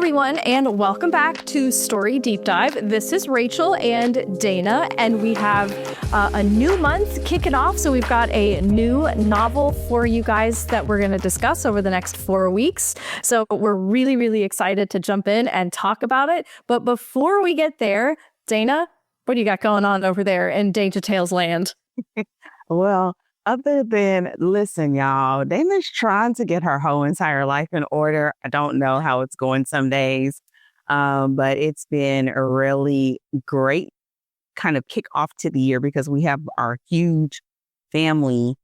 everyone, and welcome back to Story Deep Dive. This is Rachel and Dana, and we have a new month kicking off. So we've got a new novel for you guys that we're going to discuss over the next 4 weeks. So we're really, really excited to jump in and talk about it. But before we get there, Dana, what do you got going on over there in Danger Tales land? Well, other than, listen, y'all, Dana's trying to get her whole entire life in order. I don't know how it's going some days, but it's been a really great kind of kick off to the year because we have our huge family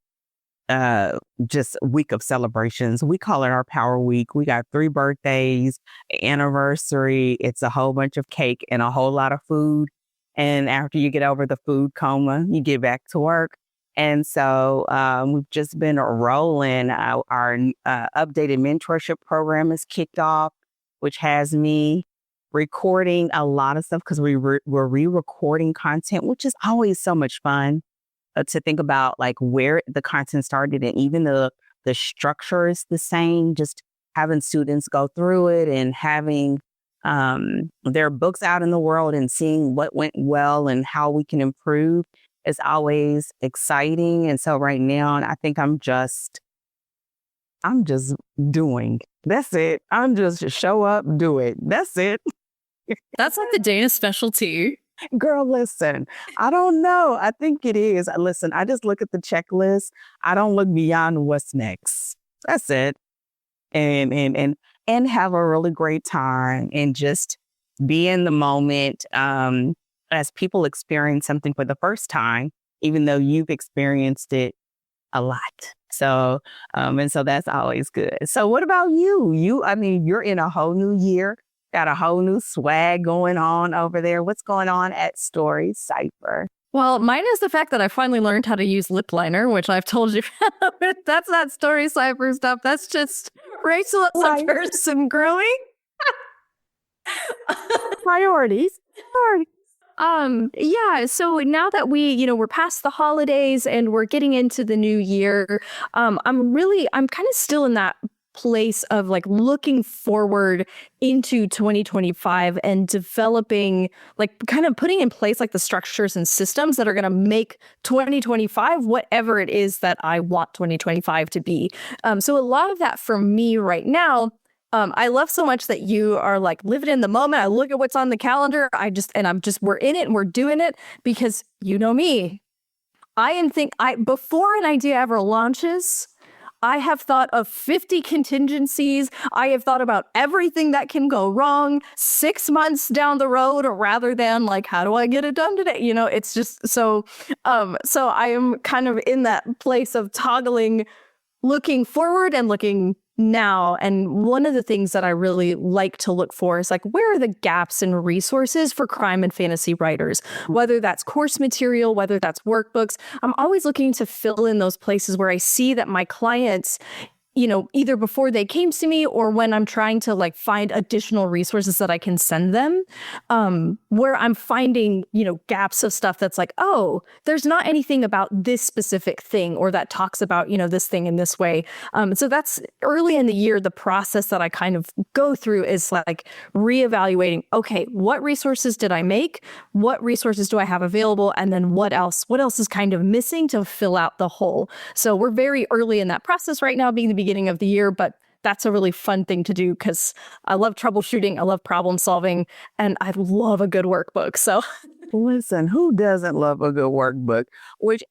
just week of celebrations. We call it our Power Week. We got 3 birthdays, an anniversary. It's a whole bunch of cake and a whole lot of food. And after you get over the food coma, you get back to work. And so we've just been rolling. Our updated mentorship program is kicked off, which has me recording a lot of stuff because we're re-recording content, which is always so much fun to think about, like where the content started, and even the structure is the same. Just having students go through it and having their books out in the world and seeing what went well and how we can improve is always exciting. And so right now, I think I'm just doing. That's it. I'm just show up, do it. That's it. That's like the Dana specialty. Girl, listen, I don't know. I think it is. Listen, I just look at the checklist. I don't look beyond what's next. That's it. And have a really great time and just be in the moment. As people experience something for the first time, even though you've experienced it a lot. So, and so that's always good. So what about you? You're in a whole new year, got a whole new swag going on over there. What's going on at Story Cypher? Well, mine is the fact that I finally learned how to use lip liner, which I've told you. That's not Story Cypher stuff. That's just Rachel as a person growing. Priorities. Yeah. So now that we're past the holidays and we're getting into the new year, I'm kind of still in that place of like looking forward into 2025 and developing, like kind of putting in place like the structures and systems that are going to make 2025 whatever it is that I want 2025 to be. So a lot of that for me right now, I love so much that you are like living in the moment. I look at what's on the calendar. We're in it and we're doing it because you know me. Before an idea ever launches, I have thought of 50 contingencies. I have thought about everything that can go wrong 6 months down the road, or rather than like, how do I get it done today? It's just so I am kind of in that place of toggling, looking forward and looking now. And one of the things that I really like to look for is like, where are the gaps in resources for crime and fantasy writers? Whether that's course material, whether that's workbooks, I'm always looking to fill in those places where I see that my clients, either before they came to me or when I'm trying to like find additional resources that I can send them, where I'm finding, gaps of stuff that's like, oh, there's not anything about this specific thing or that talks about, this thing in this way. So that's early in the year. The process that I kind of go through is like reevaluating, okay, what resources did I make? What resources do I have available? And then what else is kind of missing to fill out the whole? So we're very early in that process right now, being the beginning of the year, but that's a really fun thing to do because I love troubleshooting, I love problem solving, and I love a good workbook. So listen, who doesn't love a good workbook?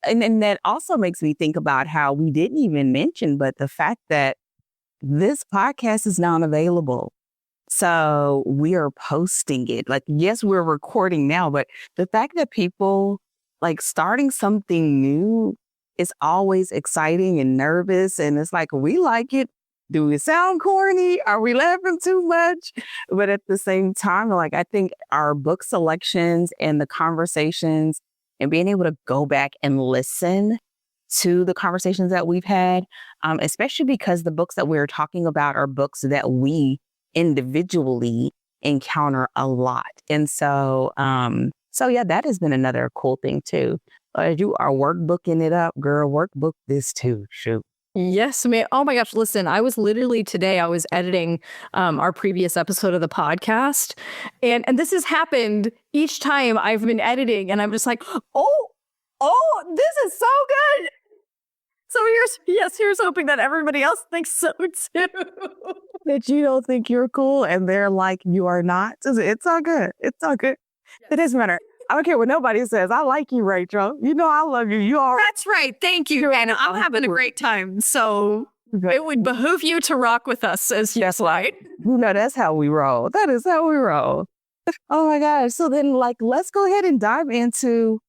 And that also makes me think about how we didn't even mention, but the fact that this podcast is now available. So we are posting it. Like, yes, we're recording now, but the fact that people like starting something new is always exciting and nervous. And it's like, we like it. Do we sound corny? Are we laughing too much? But at the same time, like, I think our book selections and the conversations and being able to go back and listen to the conversations that we've had, especially because the books that we're talking about are books that we individually encounter a lot. And so yeah, that has been another cool thing too. You are workbooking it up, girl. Workbook this too. Shoot. Yes, man. Oh my gosh. Listen, I was literally today, I was editing our previous episode of the podcast. And this has happened each time I've been editing. And I'm just like, oh, this is so good. So here's hoping that everybody else thinks so too. That you don't think you're cool and they're like, you are not. It's all good. It's all good. It doesn't matter. I don't care what nobody says. I like you, Rachel. You know I love you. You are. That's right. Thank you, Anna. I'm having a great time. So it would behoove you to rock with us as yes, light. You know, that's how we roll. That is how we roll. Oh my gosh. So then, like, let's go ahead and dive into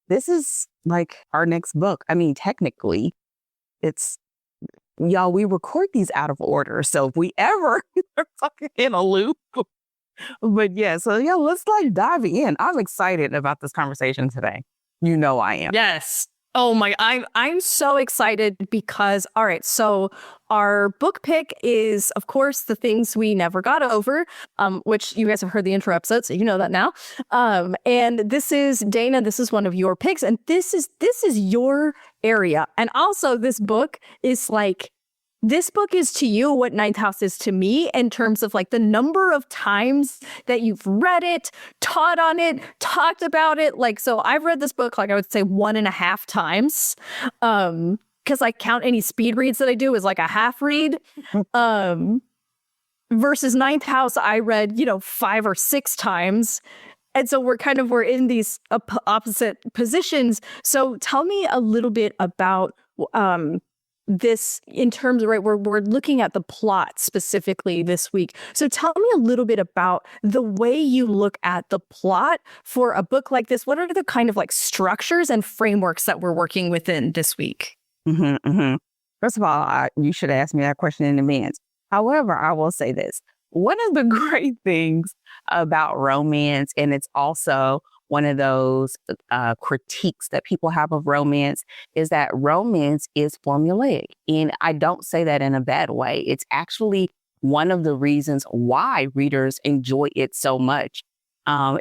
this is like our next book. I mean, technically, it's y'all, we record these out of order. So if we ever are fucking in a loop. But yeah, so yeah, let's like dive in. I'm excited about this conversation today. You know I am. Yes. Oh my, I'm so excited because, all right, so our book pick is, of course, The Things We Never Got Over, which you guys have heard the intro episode, so you know that now. And this is, Dana, this is one of your picks, and this is your area. And also this book is like, this book is to you what Ninth House is to me in terms of like the number of times that you've read it, taught on it, talked about it. Like, so I've read this book, like I would say 1.5 times. Because I count any speed reads that I do as like a half read. Versus Ninth House, I read, 5 or 6 times. And so we're in these opposite positions. So tell me a little bit about this in terms of, right, we're looking at the plot specifically this week. So tell me a little bit about the way you look at the plot for a book like this. What are the kind of like structures and frameworks that we're working within this week? First of all, you should ask me that question in advance. However, I will say this. One of the great things about romance, and it's also one of those critiques that people have of romance, is that romance is formulaic. And I don't say that in a bad way. It's actually one of the reasons why readers enjoy it so much.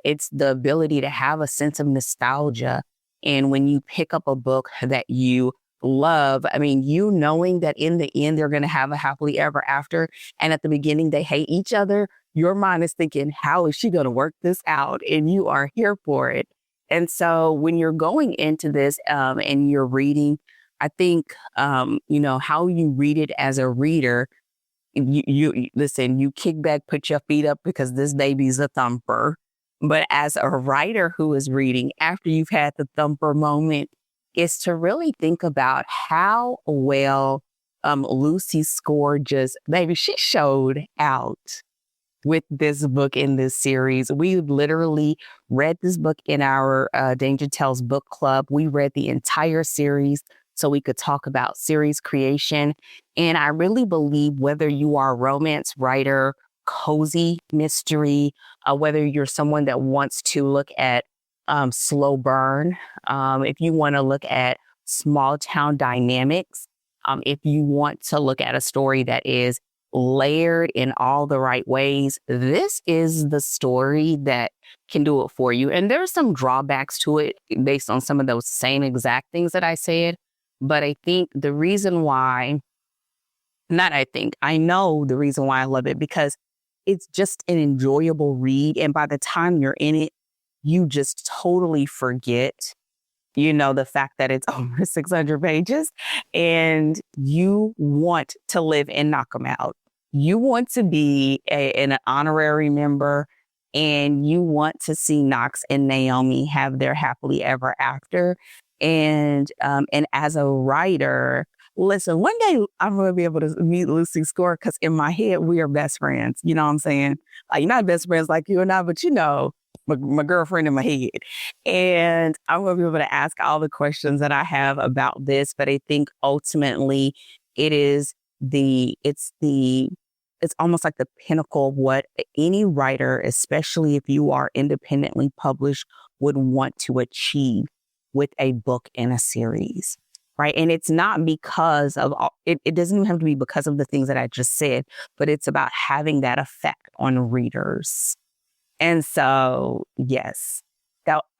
It's the ability to have a sense of nostalgia. And when you pick up a book that you love, I mean, you knowing that in the end, they're going to have a happily ever after. And at the beginning, they hate each other. Your mind is thinking, how is she going to work this out? And you are here for it. And so when you're going into this and you're reading, I think, how you read it as a reader, you listen, you kick back, put your feet up because this baby's a thumper. But as a writer who is reading, after you've had the thumper moment, is to really think about how well Lucy Score she showed out with this book in this series. We literally read this book in our Danger Tales book club. We read the entire series so we could talk about series creation. And I really believe whether you are a romance writer, cozy mystery, whether you're someone that wants to look at slow burn, if you want to look at small town dynamics, if you want to look at a story that is layered in all the right ways, this is the story that can do it for you. And there's some drawbacks to it based on some of those same exact things that I said. But I think the reason why, I know the reason why I love it, because it's just an enjoyable read. And by the time you're in it, you just totally forget, the fact that it's over 600 pages and you want to live and knock them out. You want to be an honorary member and you want to see Knox and Naomi have their happily ever after. And as a writer, listen, one day I'm going to be able to meet Lucy Score because in my head, we are best friends. You know what I'm saying? Like, not best friends like you and I, but my girlfriend in my head. And I'm going to be able to ask all the questions that I have about this. But I think ultimately it's almost like the pinnacle of what any writer, especially if you are independently published, would want to achieve with a book and a series. Right. And it's not because of it doesn't even have to be because of the things that I just said, but it's about having that effect on readers. And so, yes,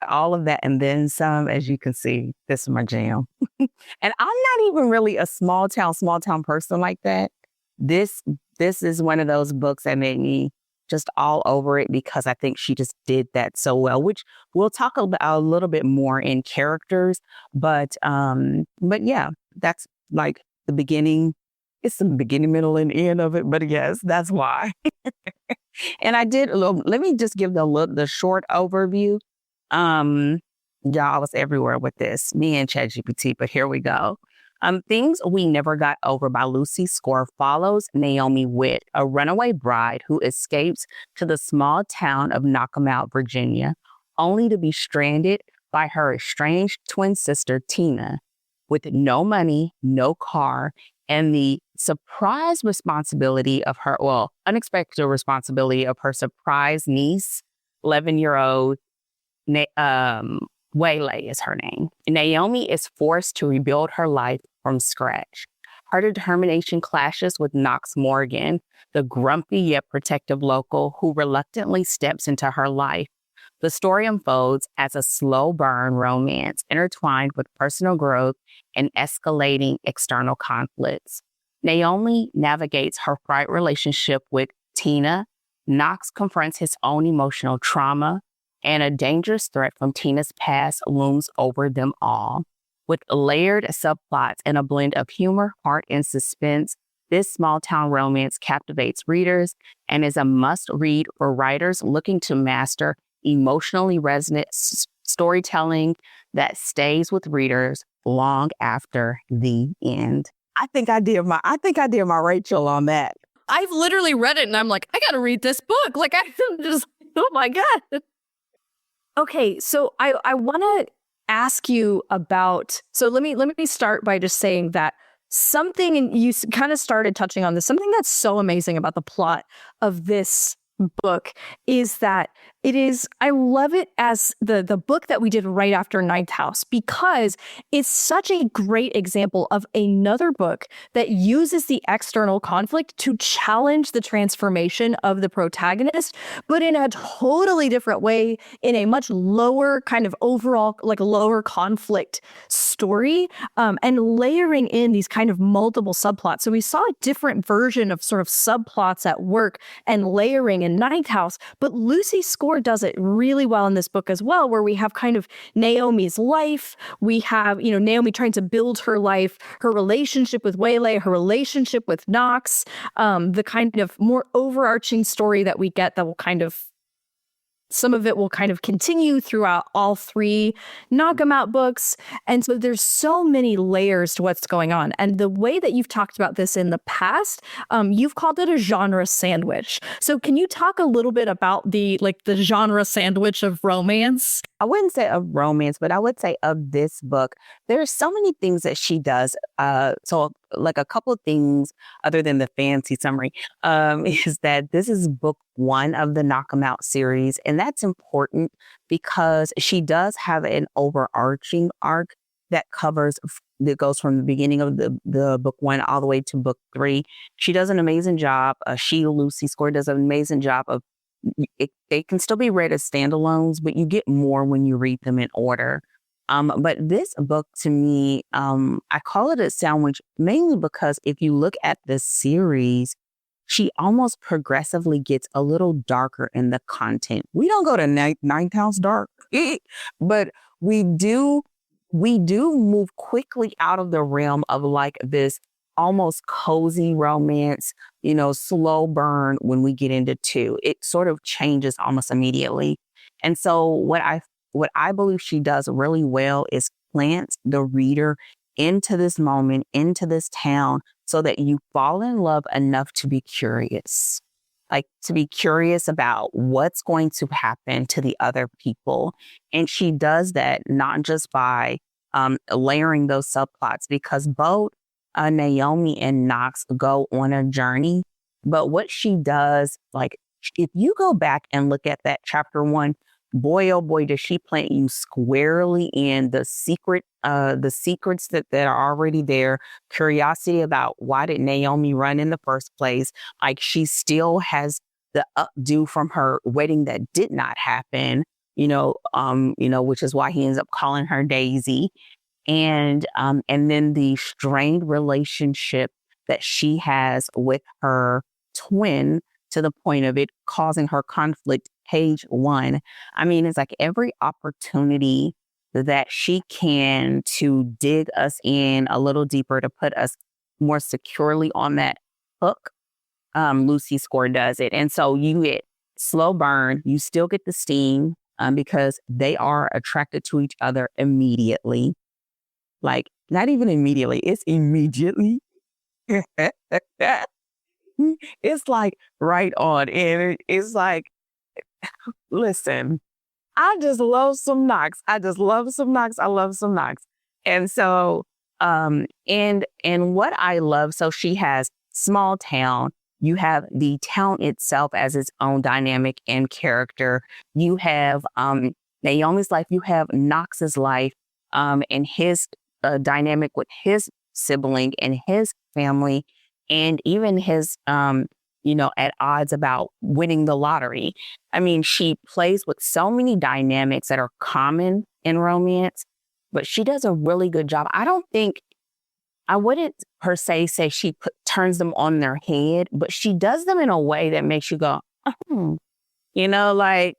all of that and then some, as you can see, this is my jam. And I'm not even really a small town person like that. This this is one of those books that made me just all over it because I think she just did that so well, which we'll talk about a little bit more in characters. But yeah, that's like the beginning. It's the beginning, middle, and end of it. But yes, that's why. And I did. Let me just give the short overview. Um, y'all, I was everywhere with this, me and ChatGPT, but here we go. Things We Never Got Over by Lucy Score follows Naomi Witt, a runaway bride who escapes to the small town of Knockemout, Virginia, only to be stranded by her estranged twin sister, Tina, with no money, no car, and the unexpected responsibility of her surprise niece, 11-year-old Waylay is her name. Naomi is forced to rebuild her life from scratch. Her determination clashes with Knox Morgan, the grumpy yet protective local who reluctantly steps into her life. The story unfolds as a slow burn romance intertwined with personal growth and escalating external conflicts. Naomi navigates her fraught relationship with Tina. Knox confronts his own emotional trauma, and a dangerous threat from Tina's past looms over them all. With layered subplots and a blend of humor, heart, and suspense, this small-town romance captivates readers and is a must-read for writers looking to master emotionally resonant storytelling that stays with readers long after the end. I think I did my Rachel on that. I've literally read it and I'm like, I gotta read this book. Like, I'm just, oh my God. Okay, so I want to ask you about, so let me start by just saying that something, and you kind of started touching on this, something that's so amazing about the plot of this book is that I love it as the book that we did right after Ninth House, because it's such a great example of another book that uses the external conflict to challenge the transformation of the protagonist, but in a totally different way, in a much lower kind of overall, like lower conflict story, and layering in these kind of multiple subplots. So we saw a different version of sort of subplots at work and layering in Ninth House, but Lucy Score does it really well in this book as well, where we have kind of Naomi's life. We have, Naomi trying to build her life, her relationship with Waylay, her relationship with Knox, the kind of more overarching story that we get that will kind of, some of it will kind of continue throughout all three Knockemout books. And so there's so many layers to what's going on. And the way that you've talked about this in the past, you've called it a genre sandwich. So can you talk a little bit about the genre sandwich of romance? I wouldn't say of romance, but I would say of this book. There's so many things that she does. So like a couple of things other than the fancy summary, is that this is book one of the Knockemout series. And that's important because she does have an overarching arc that goes from the beginning of the book one all the way to book three. She does an amazing job. Lucy Score does an amazing job of they can still be read as standalones, but you get more when you read them in order. But this book to me, I call it a sandwich mainly because if you look at the series, she almost progressively gets a little darker in the content. We don't go to Ninth House dark, but we do move quickly out of the realm of like this almost cozy romance, slow burn when we get into two. It sort of changes almost immediately. And so what I believe she does really well is plant the reader into this moment, into this town, so that you fall in love enough to be curious. Like to be curious about what's going to happen to the other people. And she does that not just by layering those subplots, because both Naomi and Knox go on a journey. But what she does, like if you go back and look at that chapter one, boy, oh boy, does she plant you squarely in the secrets that are already there. Curiosity about why did Naomi run in the first place? Like she still has the updo from her wedding that did not happen. which is why he ends up calling her Daisy. And then the strained relationship that she has with her twin to the point of it causing her conflict. Page 1. I mean, it's like every opportunity that she can to dig us in a little deeper, to put us more securely on that hook. Lucy Score does it. And so you get slow burn, you still get the steam because they are attracted to each other immediately. Like, not even immediately, it's immediately. It's like right on. And it's like, listen, I just love some Knox. I love some Knox. And so, and what I love, so she has small town. You have the town itself as its own dynamic and character. You have Naomi's life. You have Knox's life and his dynamic with his sibling and his family, and even his, at odds about winning the lottery. I mean, she plays with so many dynamics that are common in romance, but she does a really good job. I wouldn't per se say she turns them on their head, but she does them in a way that makes you go, like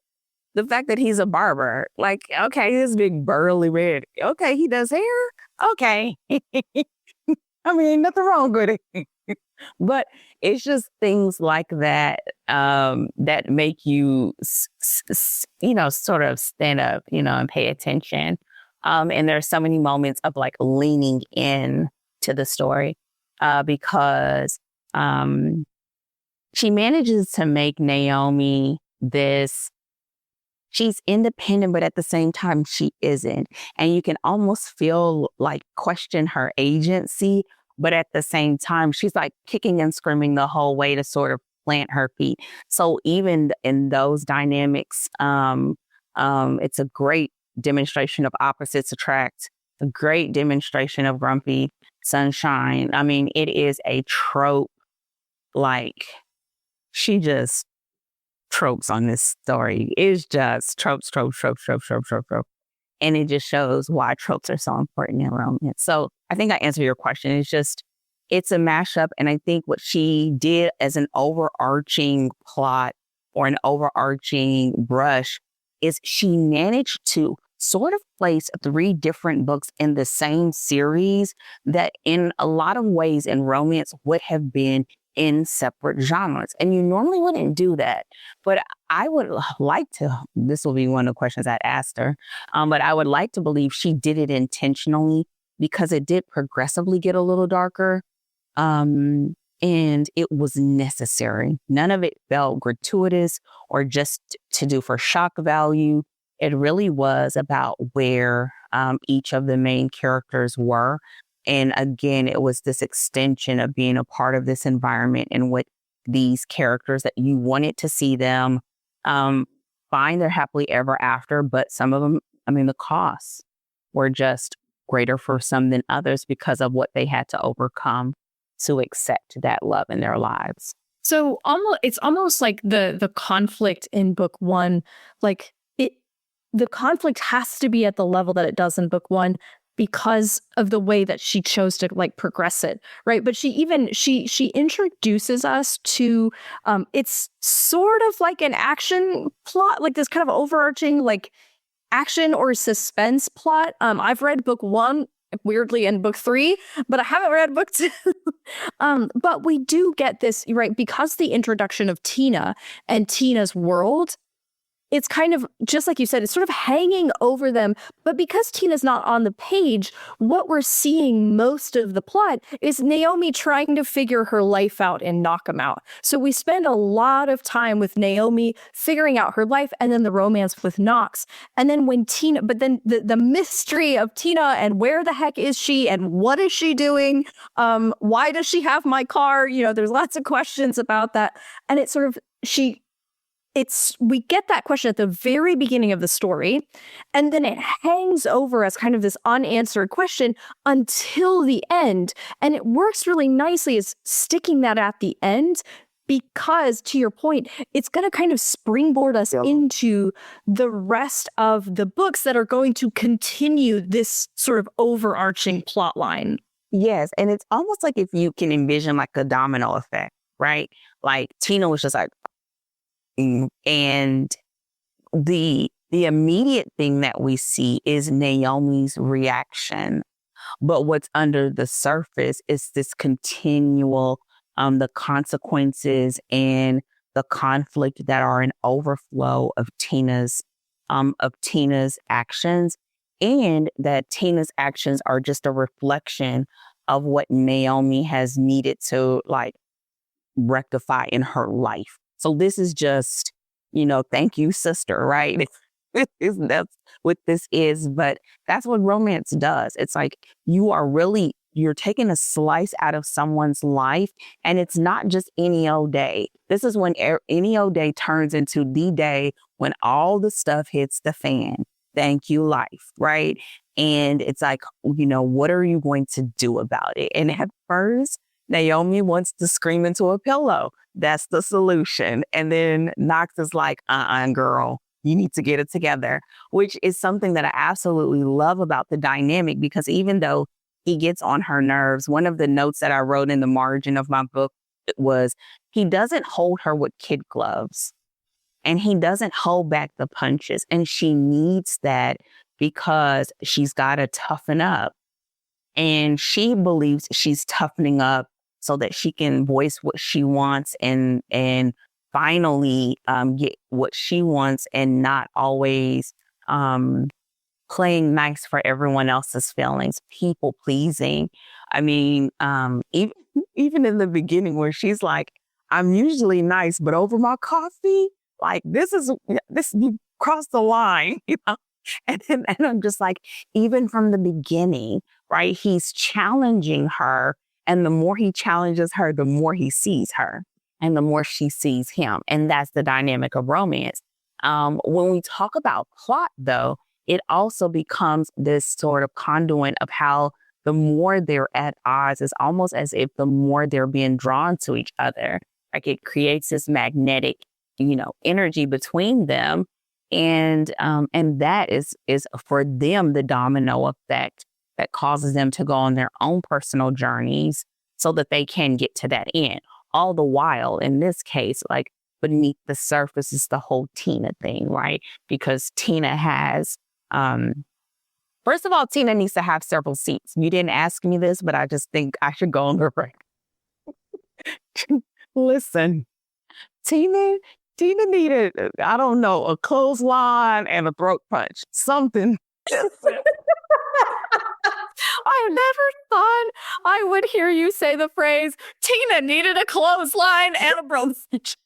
the fact that he's a barber. Like, okay, this big burly red. Okay, he does hair. Okay. I mean, nothing wrong with it. But it's just things like that that make you, sort of stand up, and pay attention. And there's so many moments of like leaning in to the story because she manages to make Naomi this. She's independent, but at the same time, she isn't. And you can almost feel like question her agency. But at the same time, she's like kicking and screaming the whole way to sort of plant her feet. So even in those dynamics, it's a great demonstration of opposites attract, a great demonstration of grumpy sunshine. I mean, it is a trope. Like, she just tropes on this story. It's just tropes. And it just shows why tropes are so important in romance. So I think I answered your question. It's a mashup. And I think what she did as an overarching plot or an overarching brush is she managed to sort of place 3 different books in the same series that in a lot of ways in romance would have been in separate genres. And you normally wouldn't do that. But I would like to, this will be one of the questions I'd asked her, but I would like to believe she did it intentionally because it did progressively get a little darker. And it was necessary. None of it felt gratuitous or just to do for shock value. It really was about where each of the main characters were. And again, it was this extension of being a part of this environment and with these characters that you wanted to see them find their happily ever after. But some of them, I mean, the costs were just greater for some than others because of what they had to overcome to accept that love in their lives. So it's almost like the conflict in book 1, like the conflict has to be at the level that it does in book 1 because of the way that she chose to like progress it, right? But she introduces us to it's sort of like an action plot, like this kind of overarching like action or suspense plot. I've read book 1 weirdly and book 3, but I haven't read book 2. But we do get this, right? Because the introduction of Tina and Tina's world, it's kind of, just like you said, it's sort of hanging over them. But because Tina's not on the page, what we're seeing most of the plot is Naomi trying to figure her life out and knock him out. So we spend a lot of time with Naomi figuring out her life and then the romance with Knox. And then when Tina, but then the mystery of Tina and where the heck is she and what is she doing? Why does she have my car? There's lots of questions about that. And it's sort of, we get that question at the very beginning of the story, and then it hangs over as kind of this unanswered question until the end. And it works really nicely as sticking that at the end because, to your point, it's going to kind of springboard us into the rest of the books that are going to continue this sort of overarching plot line. Yes. And it's almost like if you can envision like a domino effect, right? Like Tina was just like, and the immediate thing that we see is Naomi's reaction. But what's under the surface is this continual, the consequences and the conflict that are an overflow of Tina's actions, and that Tina's actions are just a reflection of what Naomi has needed to like rectify in her life. So this is just, thank you, sister, right? That's what this is. But that's what romance does. It's like you're taking a slice out of someone's life, and it's not just any old day. This is when any old day turns into the day when all the stuff hits the fan. Thank you, life, right? And it's like, what are you going to do about it? And at first, Naomi wants to scream into a pillow. That's the solution. And then Knox is like, girl, you need to get it together, which is something that I absolutely love about the dynamic, because even though he gets on her nerves, one of the notes that I wrote in the margin of my book was he doesn't hold her with kid gloves, and he doesn't hold back the punches. And she needs that because she's got to toughen up. And she believes she's toughening up so that she can voice what she wants and finally get what she wants, and not always playing nice for everyone else's feelings, people pleasing. I mean, even in the beginning where she's like, I'm usually nice, but over my coffee, like this, you crossed the line, And I'm just like, even from the beginning, right? He's challenging her. And the more he challenges her, the more he sees her and the more she sees him. And that's the dynamic of romance. When we talk about plot, though, it also becomes this sort of conduit of how the more they're at odds, it's almost as if the more they're being drawn to each other. Like it creates this magnetic, energy between them. And that is for them the domino effect that causes them to go on their own personal journeys so that they can get to that end. All the while, in this case, like beneath the surface is the whole Tina thing, right? Because Tina has, first of all, Tina needs to have several seats. You didn't ask me this, but I just think I should go on the record. Listen, Tina needed, I don't know, a clothesline and a throat punch, something. I never thought I would hear you say the phrase, Tina needed a clothesline and a throat punch.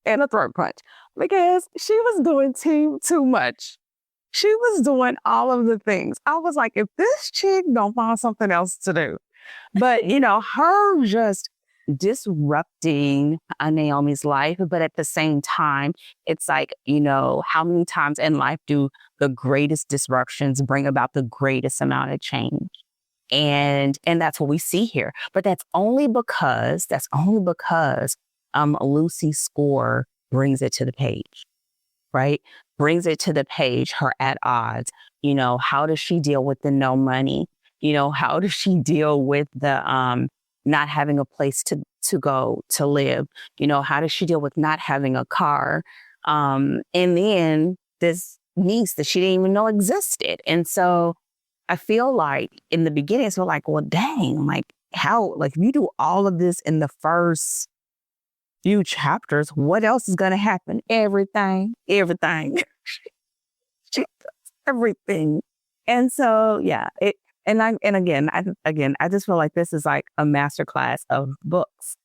And a throat punch, because she was doing too much. She was doing all of the things. I was like, if this chick don't find something else to do. But, her just disrupting Naomi's life, but at the same time, it's like, how many times in life do the greatest disruptions bring about the greatest amount of change? And that's what we see here. But that's only because Lucy's score brings it to the page, right? Brings it to the page, her at odds. How does she deal with the no money? How does she deal with the not having a place to go to live? How does she deal with not having a car? And then this niece that she didn't even know existed. And so I feel like in the beginning, it's like, well, dang, like how, like if you do all of this in the first few chapters, what else is going to happen? Everything. She does everything. And so, yeah, I just feel like this is like a masterclass of books.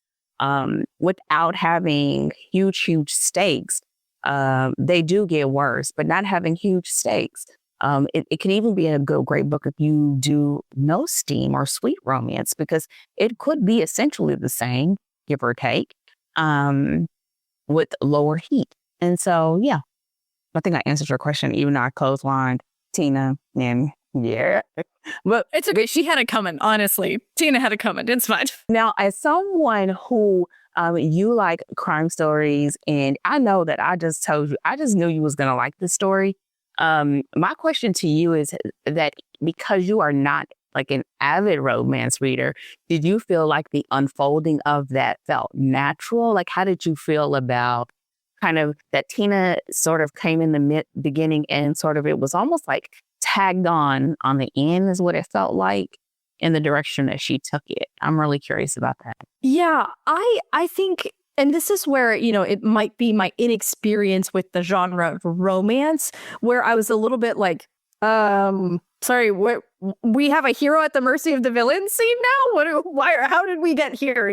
Without having huge stakes, they do get worse, but not having huge stakes. It can even be a great book if you do no steam or sweet romance, because it could be essentially the same, give or take, with lower heat. And so, yeah, I think I answered your question, even though I clotheslined Tina and Yeah. But It's okay. She had it coming, honestly. Tina had it coming. It's fine. now, as someone who you like crime stories, and I know that I just told you, I just knew you was gonna like this story. My question to you is that because you are not like an avid romance reader, did you feel like the unfolding of that felt natural? Like, how did you feel about kind of that Tina sort of came in the beginning and sort of it was almost like tagged on the end is what it felt like in the direction that she took it. I'm really curious about that. Yeah, I think, and this is where, it might be my inexperience with the genre of romance, where I was a little bit like, sorry, we have a hero at the mercy of the villain scene now? How did we get here,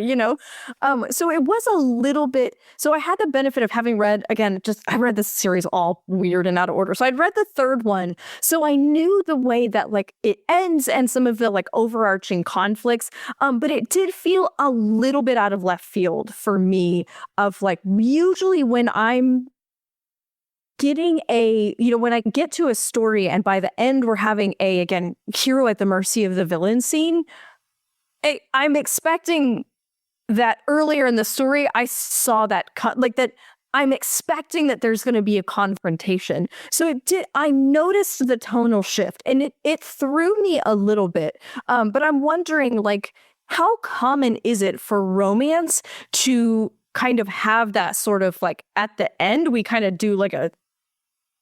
So it was a little bit, so I had the benefit of having read, again, I read this series all weird and out of order. So I'd read the third one. So I knew the way that like it ends and some of the like overarching conflicts. But it did feel a little bit out of left field for me of like, usually when I'm getting when I get to a story and by the end we're having again, hero at the mercy of the villain scene, I'm expecting that earlier in the story, I saw that that I'm expecting that there's going to be a confrontation. So I noticed the tonal shift and it threw me a little bit. But I'm wondering, like, how common is it for romance to kind of have that sort of like at the end, we kind of do like a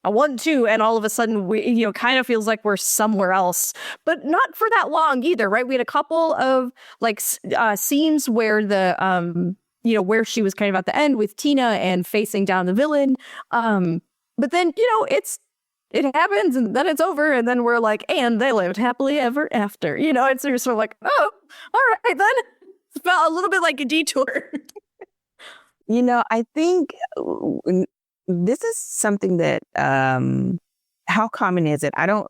1-2, and all of a sudden we, kind of feels like we're somewhere else, but not for that long either, right? We had a couple of like scenes where where she was kind of at the end with Tina and facing down the villain. But then, it happens and then it's over. And then we're like, and they lived happily ever after, it's sort of like, oh, all right, then. It felt a little bit like a detour. I think this is something that, how common is it? I don't,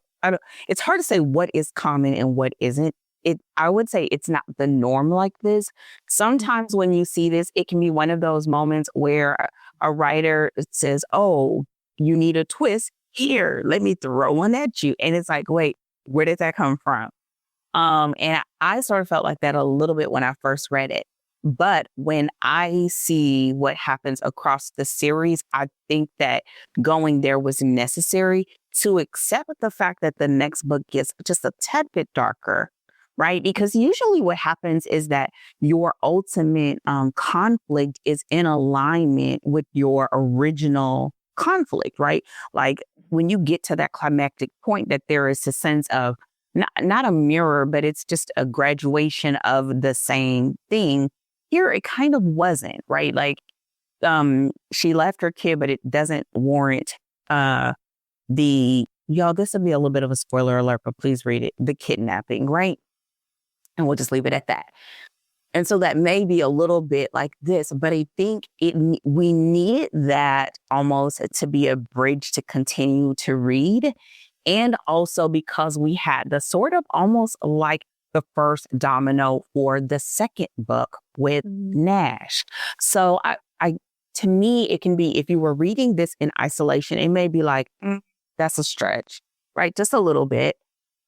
it's hard to say what is common and what isn't. I would say it's not the norm like this. Sometimes when you see this, it can be one of those moments where a writer says, oh, you need a twist here. Let me throw one at you. And it's like, wait, where did that come from? And I sort of felt like that a little bit when I first read it. But when I see what happens across the series, I think that going there was necessary to accept the fact that the next book gets just a tad bit darker, right? Because usually what happens is that your ultimate conflict is in alignment with your original conflict, right? Like when you get to that climactic point, that there is a sense of not a mirror, but it's just a graduation of the same thing. Here, it kind of wasn't, right? Like, she left her kid, but it doesn't warrant y'all, this will be a little bit of a spoiler alert, but please read it, the kidnapping, right? And we'll just leave it at that. And so that may be a little bit like this, but I think we needed that almost to be a bridge to continue to read. And also because we had the sort of almost like the first domino for the second book with Nash. So to me, it can be, if you were reading this in isolation, it may be like, that's a stretch, right? Just a little bit.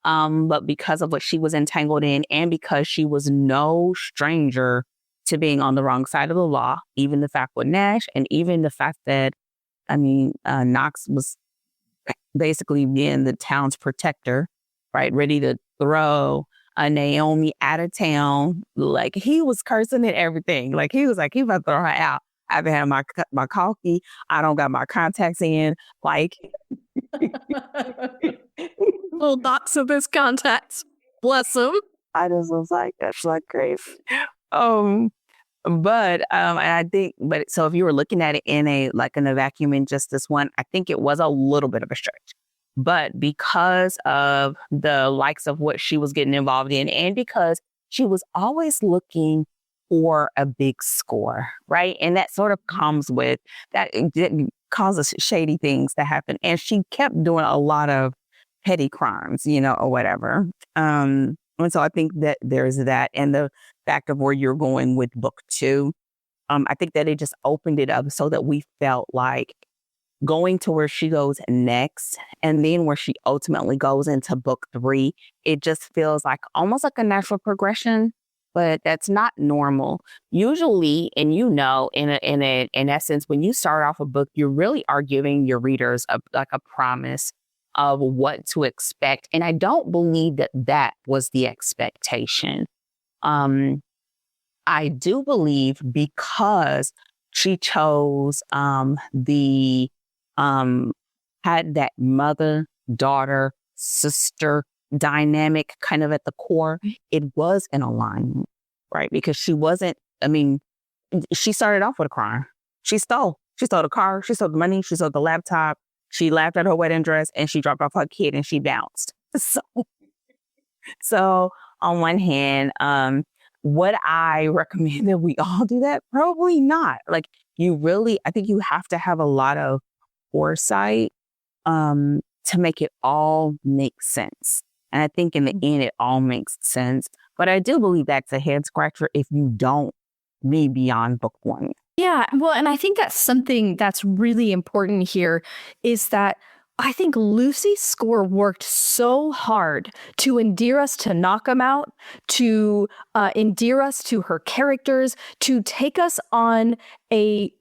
But because of what she was entangled in and because she was no stranger to being on the wrong side of the law, even the fact with Nash and even the fact that, Knox was basically being the town's protector, right? Ready to throw Naomi out of town. Like he was cursing and everything. Like he was like, he about to throw her out. I've had my coffee. I don't got my contacts in. Like little dots of his contacts. Bless him. I just was like, that's like crazy. But and I think, so if you were looking at it in a vacuum in just this one, I think it was a little bit of a stretch. But because of the likes of what she was getting involved in, and because she was always looking for a big score, right? And that sort of comes with that, it causes shady things to happen. And she kept doing a lot of petty crimes, or whatever. And so I think that there's that, and the fact of where you're going with book 2. I think that it just opened it up so that we felt like going to where she goes next and then where she ultimately goes into book 3, it just feels like almost like a natural progression, but that's not normal. Usually, and in essence, when you start off a book, you really are giving your readers a promise of what to expect. And I don't believe that was the expectation. I do believe because she chose the had that mother, daughter, sister dynamic kind of at the core, it was an alignment, right? Because she wasn't, she started off with a crime. She stole the car, she stole the money, she stole the laptop, she laughed at her wedding dress, and she dropped off her kid and she bounced. So on one hand, would I recommend that we all do that? Probably not. Like I think you have to have a lot of foresight to make it all make sense. And I think in the end, it all makes sense. But I do believe that's a head scratcher if you don't read beyond book 1. Yeah, well, and I think that's something that's really important here is that I think Lucy's score worked so hard to endear us to Knockem Out, to endear us to her characters, to take us on a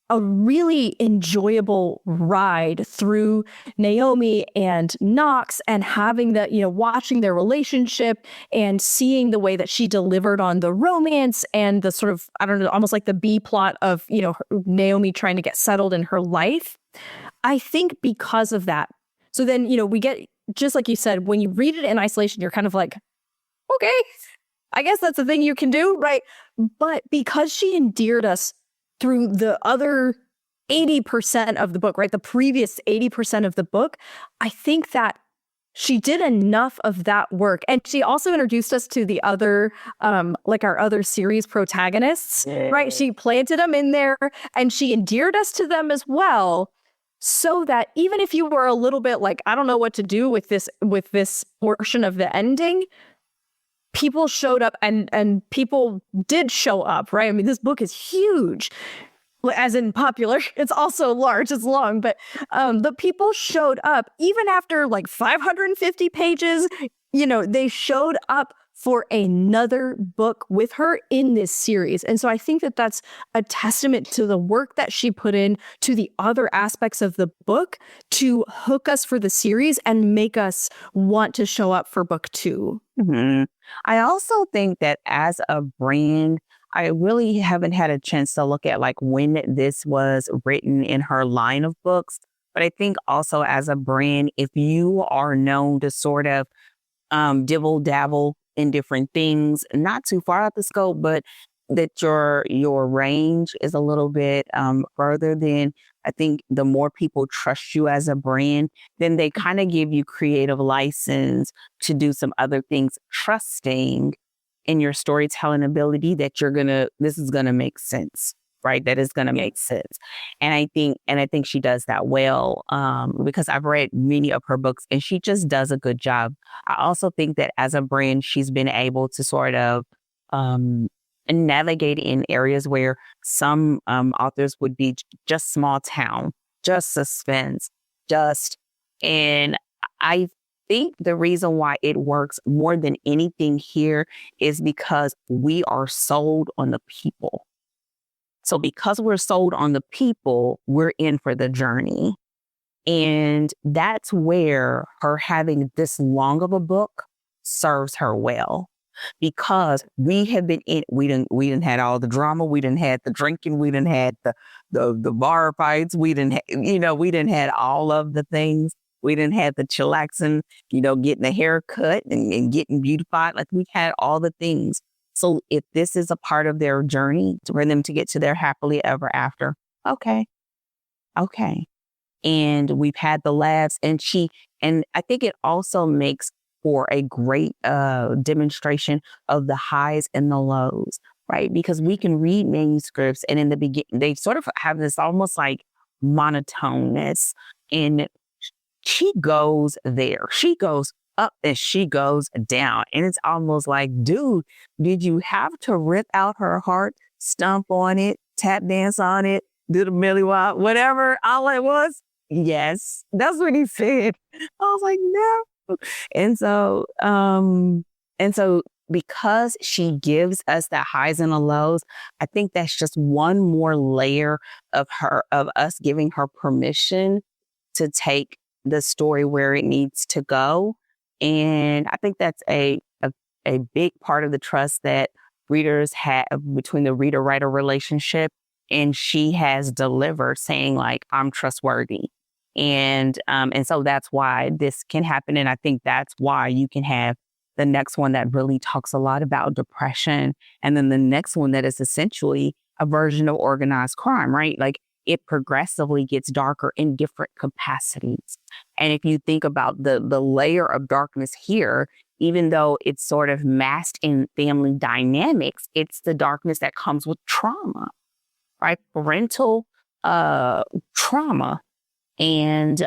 really enjoyable ride through Naomi and Knox and having that, watching their relationship and seeing the way that she delivered on the romance and the sort of, I don't know, almost like the B plot of, Naomi trying to get settled in her life. I think because of that. So then, we get, just like you said, when you read it in isolation, you're kind of like, okay, I guess that's the thing you can do, right? But because she endeared us through the other 80% of the book, right? The previous 80% of the book, I think that she did enough of that work. And she also introduced us to the other, our other series protagonists, right? She planted them in there and she endeared us to them as well. So that even if you were a little bit like, I don't know what to do with this portion of the ending, people showed up and people did show up, right? I mean, this book is huge, as in popular. It's also large, it's long, but the people showed up even after 550 pages, they showed up for another book with her in this series. And so I think that that's a testament to the work that she put in to the other aspects of the book to hook us for the series and make us want to show up for book 2. Mm-hmm. I also think that as a brand, I really haven't had a chance to look at when this was written in her line of books. But I think also as a brand, if you are known to sort of dibble dabble in different things, not too far out the scope, but that your range is a little bit further, then I think the more people trust you as a brand, then they kind of give you creative license to do some other things, trusting in your storytelling ability that this is gonna make sense, right? That is gonna make sense. And I think she does that well because I've read many of her books and she just does a good job. I also think that as a brand, she's been able to sort of navigate in areas where some authors would be just small town, just suspense, and I think the reason why it works more than anything here is because we are sold on the people. So because we're sold on the people, we're in for the journey. And that's where her having this long of a book serves her well. Because we have been in, we didn't had all the drama, we didn't had the drinking, we didn't had the bar fights, we didn't had all of the things, we didn't had the chillaxing, getting a haircut and getting beautified. We've had all the things. So if this is a part of their journey for them to get to their happily ever after, okay. And we've had the laughs, and I think it also makes for a great demonstration of the highs and the lows, right? Because we can read manuscripts and in the beginning, they sort of have this almost monotoneness, and she goes there. She goes up and she goes down. And it's almost like, dude, did you have to rip out her heart, stomp on it, tap dance on it, do the Millie Wop, whatever, all it was. Yes, that's what he said. I was like, no. And so, and so because she gives us the highs and the lows, I think that's just one more layer of us giving her permission to take the story where it needs to go. And I think that's a big part of the trust that readers have between the reader-writer relationship. And she has delivered saying like, I'm trustworthy. And so that's why this can happen. And I think that's why you can have the next one that really talks a lot about depression. And then the next one that is essentially a version of organized crime, right? Like it progressively gets darker in different capacities. And if you think about the layer of darkness here, even though it's sort of masked in family dynamics, it's the darkness that comes with trauma, right? Parental trauma. And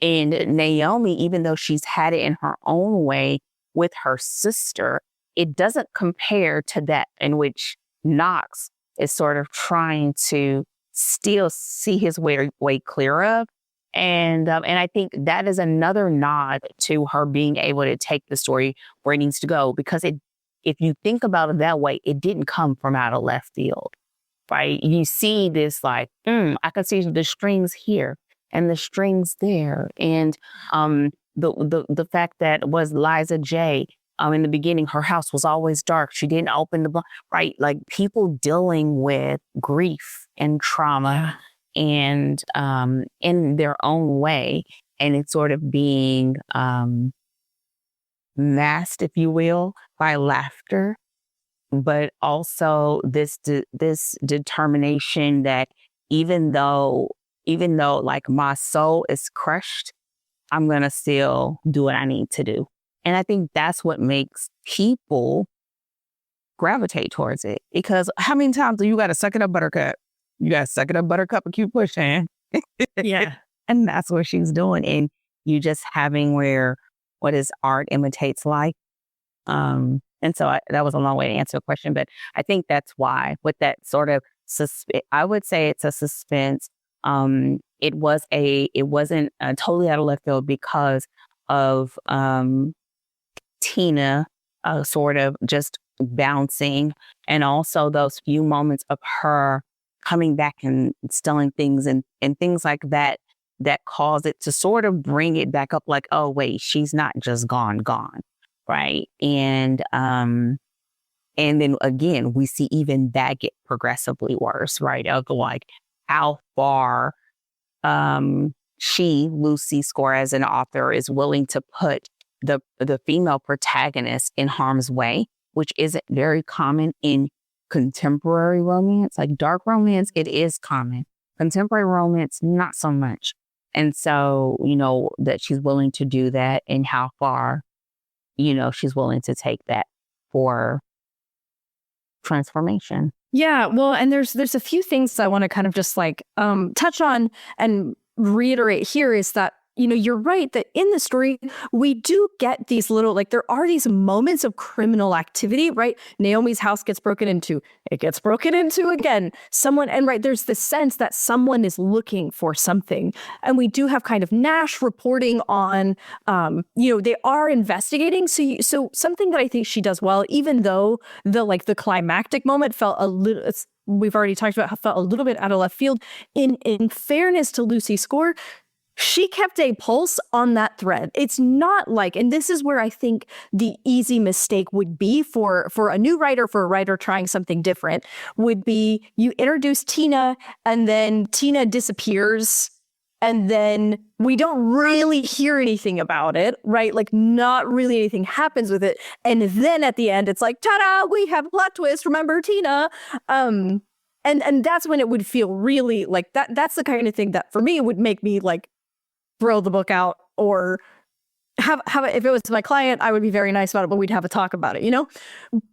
Naomi, even though she's had it in her own way with her sister, it doesn't compare to that in which Knox is sort of trying to still see his way clear of. And I think that is another nod to her being able to take the story where it needs to go, because if you think about it that way, it didn't come from out of left field. Right? You see this like, I can see the strings here and the strings there. And the fact that was Liza J, in the beginning, her house was always dark. She didn't open the right? Like people dealing with grief and trauma and in their own way. And it's sort of being masked, if you will, by laughter. But also this determination that even though like my soul is crushed, I'm going to still do what I need to do. And I think that's what makes people gravitate towards it. Because how many times do you got to suck it up, buttercup? You got to suck it up, buttercup, and keep pushing. Yeah. And that's what she's doing. And you just having where what is art imitates life. And so that was a long way to answer the question, but I think that's why with that sort of I would say it's a suspense. It wasn't totally out of left field because of Tina sort of just bouncing, and also those few moments of her coming back and stealing things and things like that cause it to sort of bring it back up like, oh wait, she's not just gone. Right. And then again, we see even that get progressively worse, right? Of like how far Lucy Score as an author is willing to put the female protagonist in harm's way, which isn't very common in contemporary romance. Like dark romance, it is common. Contemporary romance, not so much. And so, that she's willing to do that and how far she's willing to take that for transformation. Yeah, well, and there's a few things I want to kind of just like touch on and reiterate here is that, you're right that in the story, we do get these little, like there are these moments of criminal activity, right? Naomi's house gets broken into, it gets broken into again. There's this sense that someone is looking for something. And we do have kind of Nash reporting on, they are investigating. So something that I think she does well, even though the climactic moment felt a little, we've already talked about how it felt a little bit out of left field. In fairness to Lucy Score, she kept a pulse on that thread. It's not like, and this is where I think the easy mistake would be for a new writer, for a writer trying something different, would be you introduce Tina and then Tina disappears and then we don't really hear anything about it, right? Like not really anything happens with it. And then at the end, it's like, ta-da, we have a plot twist. Remember Tina? And that's when it would feel really like that. That's the kind of thing that for me would make me like throw the book out or if it was my client, I would be very nice about it, but we'd have a talk about it, you know?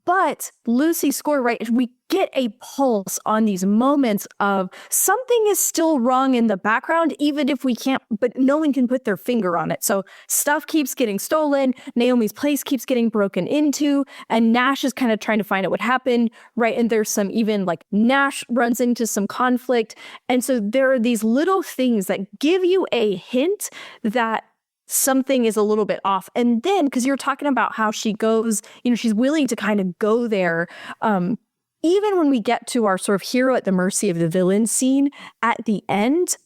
But Lucy's score, right? We get a pulse on these moments of something is still wrong in the background, even if we can't, but no one can put their finger on it. So stuff keeps getting stolen. Naomi's place keeps getting broken into, and Nash is kind of trying to find out what happened, right? And there's some even like Nash runs into some conflict. And so there are these little things that give you a hint that something is a little bit off. And then, because you're talking about how she goes, you know, she's willing to kind of go there. Even when we get to our sort of hero at the mercy of the villain scene at the end,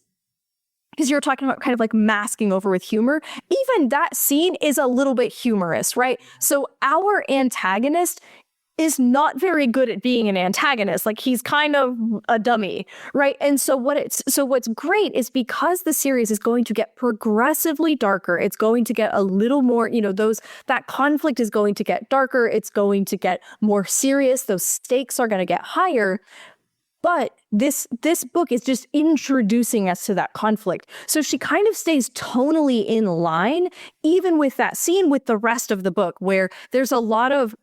because you're talking about kind of like masking over with humor, even that scene is a little bit humorous, right? So our antagonist is not very good at being an antagonist. Like he's kind of a dummy, right? And so what's great is because the series is going to get progressively darker, it's going to get a little more, you know, that conflict is going to get darker, it's going to get more serious, those stakes are going to get higher. But this book is just introducing us to that conflict. So she kind of stays tonally in line, even with that scene with the rest of the book, where there's a lot of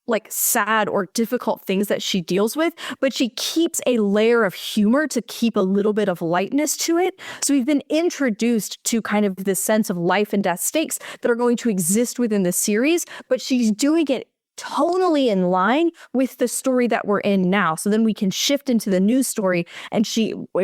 like sad or difficult things that she deals with, but she keeps a layer of humor to keep a little bit of lightness to it. So we've been introduced to kind of this sense of life and death stakes that are going to exist within the series, but she's doing it tonally in line with the story that we're in now. So then we can shift into the new story and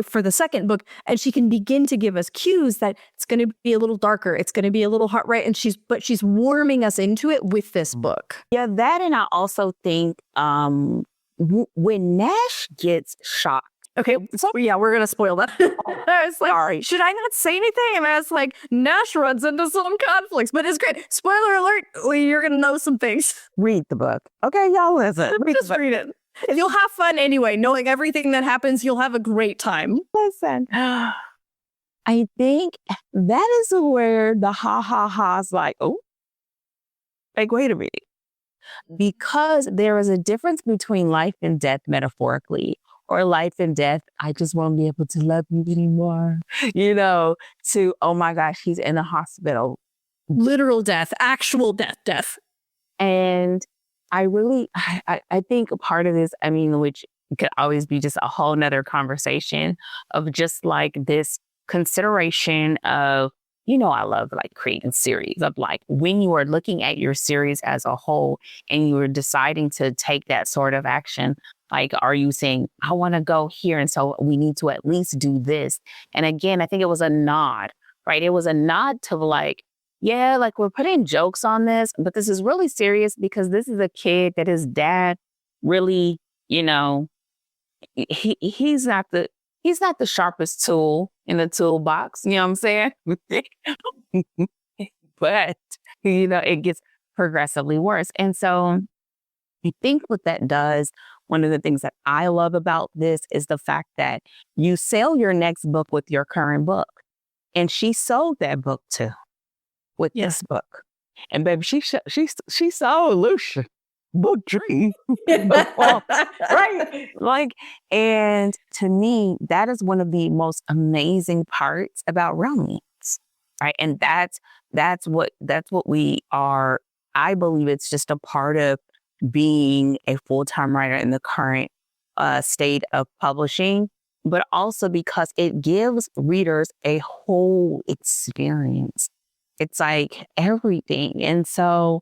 for the second book, and she can begin to give us cues that it's going to be a little darker. It's going to be a little hard, right? And she's warming us into it with this book. Yeah, that, and I also think when Nash gets shot. Okay, so yeah, we're gonna spoil that. I was like, Sorry. should I not say anything? And I was like, Nash runs into some conflicts, but it's great. Spoiler alert, you're gonna know some things. Read the book. Okay, y'all listen. Just read it. And you'll have fun anyway. Knowing everything that happens, you'll have a great time. Listen. I think that is where the ha-ha-ha's like, oh, like, wait a minute. Because there is a difference between life and death metaphorically, or life and death, I just won't be able to love you anymore, you know, to, oh my gosh, he's in the hospital. Literal death, actual death. And I think a part of this, I mean, which could always be just a whole nother conversation of just like this consideration of, you know, I love like creating series of like when you are looking at your series as a whole and you are deciding to take that sort of action, like, are you saying, I want to go here, and so we need to at least do this? And again, I think it was a nod, right? It was a nod to like, yeah, like we're putting jokes on this, but this is really serious because this is a kid that his dad really, you know, he's not the sharpest tool in the toolbox. You know what I'm saying? But, you know, it gets progressively worse. And so I think what that does, one of the things that I love about this is the fact that you sell your next book with your current book. And she sold that book too with this book. And baby, she sold Lucia book dream. Right? Like, and to me, that is one of the most amazing parts about romance. Right. And that's what we are. I believe it's just a part of being a full-time writer in the current state of publishing, but also because it gives readers a whole experience. It's like everything. And so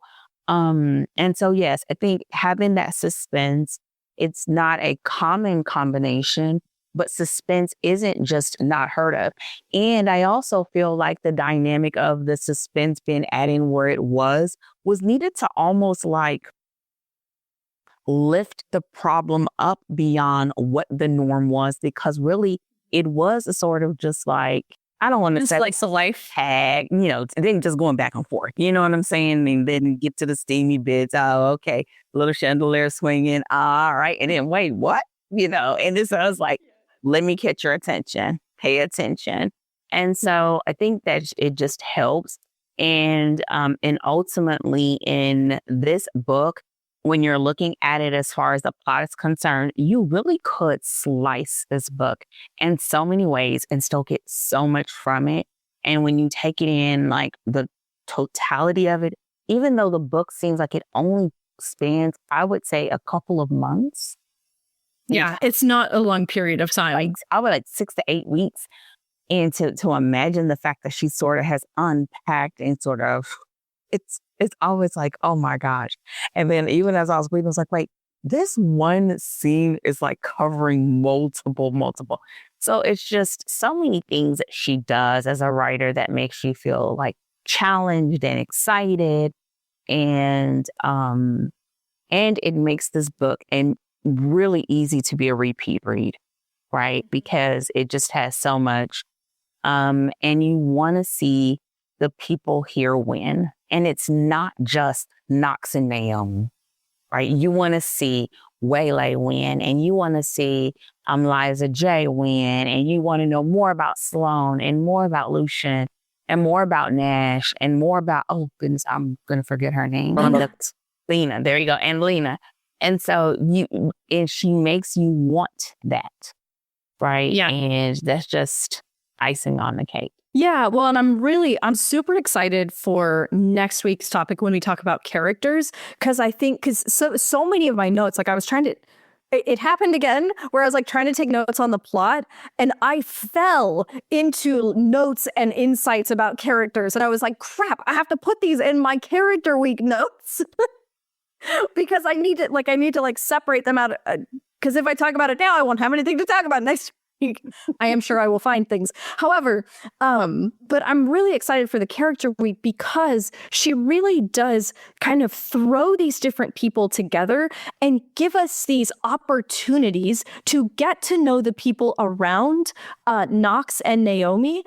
yes, I think having that suspense, it's not a common combination, but suspense isn't just not heard of. And I also feel like the dynamic of the suspense being added where it was needed to almost like lift the problem up beyond what the norm was, because really it was a sort of just like, I don't want to say like the life tag, you know, and then just going back and forth, you know what I'm saying? And then get to the steamy bits. Oh, okay. Little chandelier swinging. All right. And then wait, what? You know, and this I was like, let me catch your attention, pay attention. And so I think that it just helps. And ultimately in this book, when you're looking at it as far as the plot is concerned, you really could slice this book in so many ways and still get so much from it. And when you take it in like the totality of it, even though the book seems like it only spans, I would say, a couple of months. Yeah, it's not a long period of time. Like, I would 6 to 8 weeks. And to imagine the fact that she sort of has unpacked and sort of, it's always like, oh my gosh. And then even as I was reading, I was like, wait, this one scene is like covering multiple. So it's just so many things that she does as a writer that makes you feel like challenged and excited. And it makes this book and really easy to be a repeat read, right? Because it just has so much. And you want to see the people here win. And it's not just Knox and Naomi, right? You want to see Waylay win, and you want to see Liza J win, and you want to know more about Sloane and more about Lucian and more about Nash and more about, oh goodness, I'm going to forget her name. Lena. There you go. And Lena. And so she makes you want that, right? Yeah. And that's just icing on the cake. Yeah, well, and I'm super excited for next week's topic when we talk about characters, because so many of my notes, like I was trying to, it happened again where I was like trying to take notes on the plot, and I fell into notes and insights about characters, and I was like, crap, I have to put these in my character week notes because I need to separate them out, because if I talk about it now, I won't have anything to talk about next week. I am sure I will find things. However, but I'm really excited for the character week because she really does kind of throw these different people together and give us these opportunities to get to know the people around Knox and Naomi,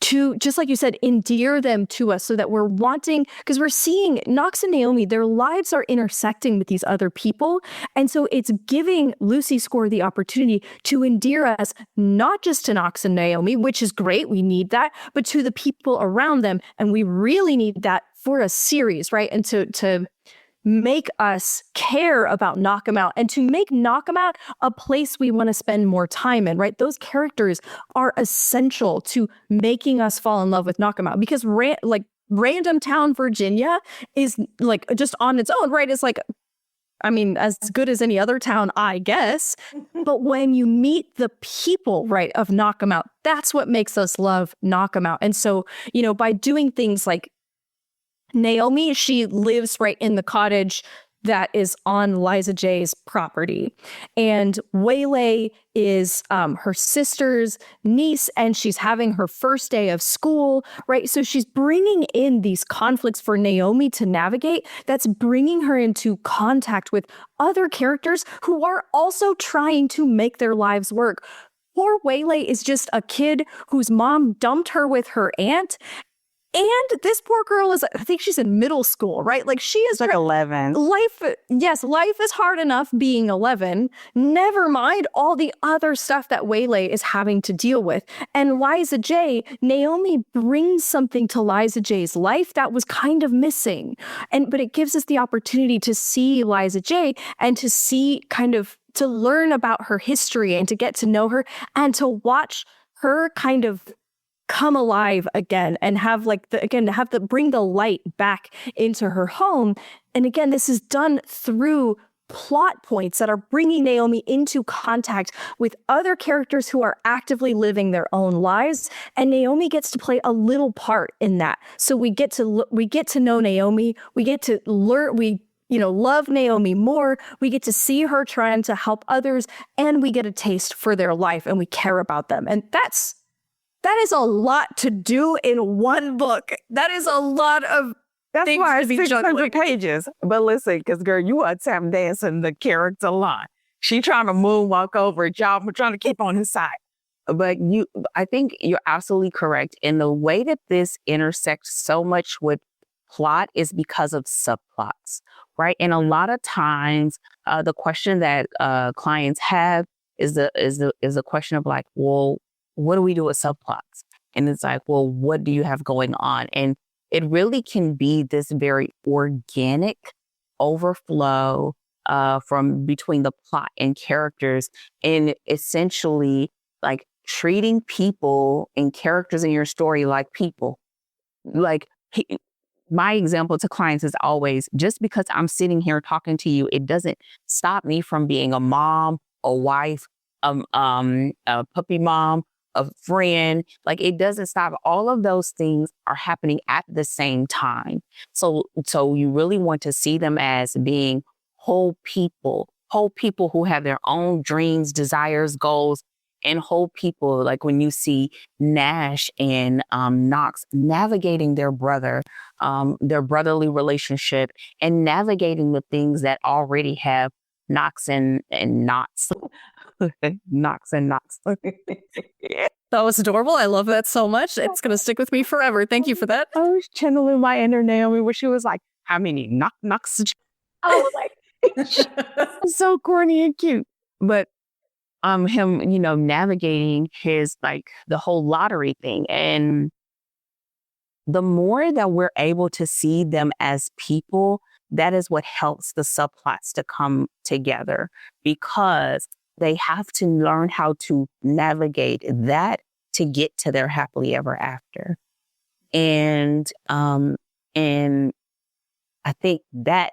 to, just like you said, endear them to us so that we're wanting, because we're seeing Knox and Naomi, their lives are intersecting with these other people. And so it's giving Lucy Score the opportunity to endear us, not just to Knox and Naomi, which is great, we need that, but to the people around them. And we really need that for a series, right? And to make us care about Knock 'Em Out, and to make Knock 'Em Out a place we want to spend more time in, right? Those characters are essential to making us fall in love with Knock 'Em Out, because Random Town, Virginia is like just on its own, right? It's like, I mean, as good as any other town, I guess. But when you meet the people, right, of Knock 'Em Out, that's what makes us love Knock 'Em Out. And so, by doing things like Naomi, she lives right in the cottage that is on Liza J's property. And Waylay is her sister's niece, and she's having her first day of school, right? So she's bringing in these conflicts for Naomi to navigate. That's bringing her into contact with other characters who are also trying to make their lives work. Poor Waylay is just a kid whose mom dumped her with her aunt. And this poor girl is, I think she's in middle school, right? Like, she is like 11. Life is hard enough being 11. Never mind all the other stuff that Waylay is having to deal with. And Liza J, Naomi brings something to Liza J's life that was kind of missing. But it gives us the opportunity to see Liza J and to see to learn about her history and to get to know her and to watch her kind of come alive again and bring the light back into her home. And again, this is done through plot points that are bringing Naomi into contact with other characters who are actively living their own lives, and Naomi gets to play a little part in that. So we get to know Naomi, we get to learn, love Naomi more, we get to see her trying to help others, and we get a taste for their life, and we care about them. And that is a lot to do in one book. That is a lot of That's things why to be 600 juggling. pages. But listen, because girl, you are tap dancing the character line. She trying to moonwalk over it, y'all. We're trying to keep on his side. But I think you're absolutely correct. And the way that this intersects so much with plot is because of subplots, right? And a lot of times, the question that clients have is the question of like, well, what do we do with subplots? And it's like, well, what do you have going on? And it really can be this very organic overflow from between the plot and characters, and essentially like treating people and characters in your story like people. Like my example to clients is always, just because I'm sitting here talking to you, it doesn't stop me from being a mom, a wife, a puppy mom, a friend. Like, it doesn't stop. All of those things are happening at the same time. So you really want to see them as being whole people who have their own dreams, desires, goals, and whole people. Like when you see Nash and Knox navigating their brotherly relationship and navigating the things that already have Knox and Knox. Knox and Knox. That was adorable. I love that so much. It's going to stick with me forever. Thank you for that. I was channeling my inner Naomi where she was like, how many knocks? I was like, so corny and cute. But him, navigating his, like, the whole lottery thing. And the more that we're able to see them as people, that is what helps the subplots to come together, because they have to learn how to navigate that to get to their happily ever after. And I think that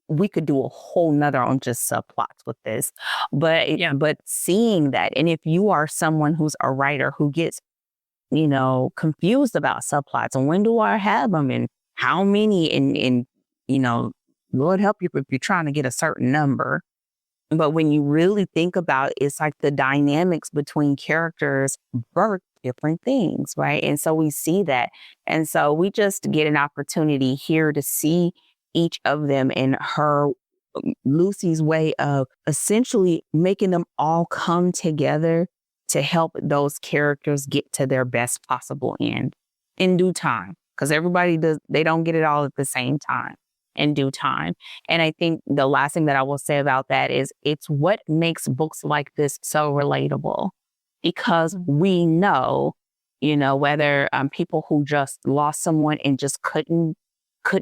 we could do a whole nother on just subplots with this, but seeing that, and if you are someone who's a writer who gets, confused about subplots and when do I have them and how many, and Lord help you if you're trying to get a certain number. But when you really think about it, it's like the dynamics between characters birth different things, right? And so we see that. And so we just get an opportunity here to see each of them in Lucy's way of essentially making them all come together to help those characters get to their best possible end in due time. Because they don't get it all at the same time. In due time. And I think the last thing that I will say about that is it's what makes books like this so relatable, because we know, whether people who just lost someone and just couldn't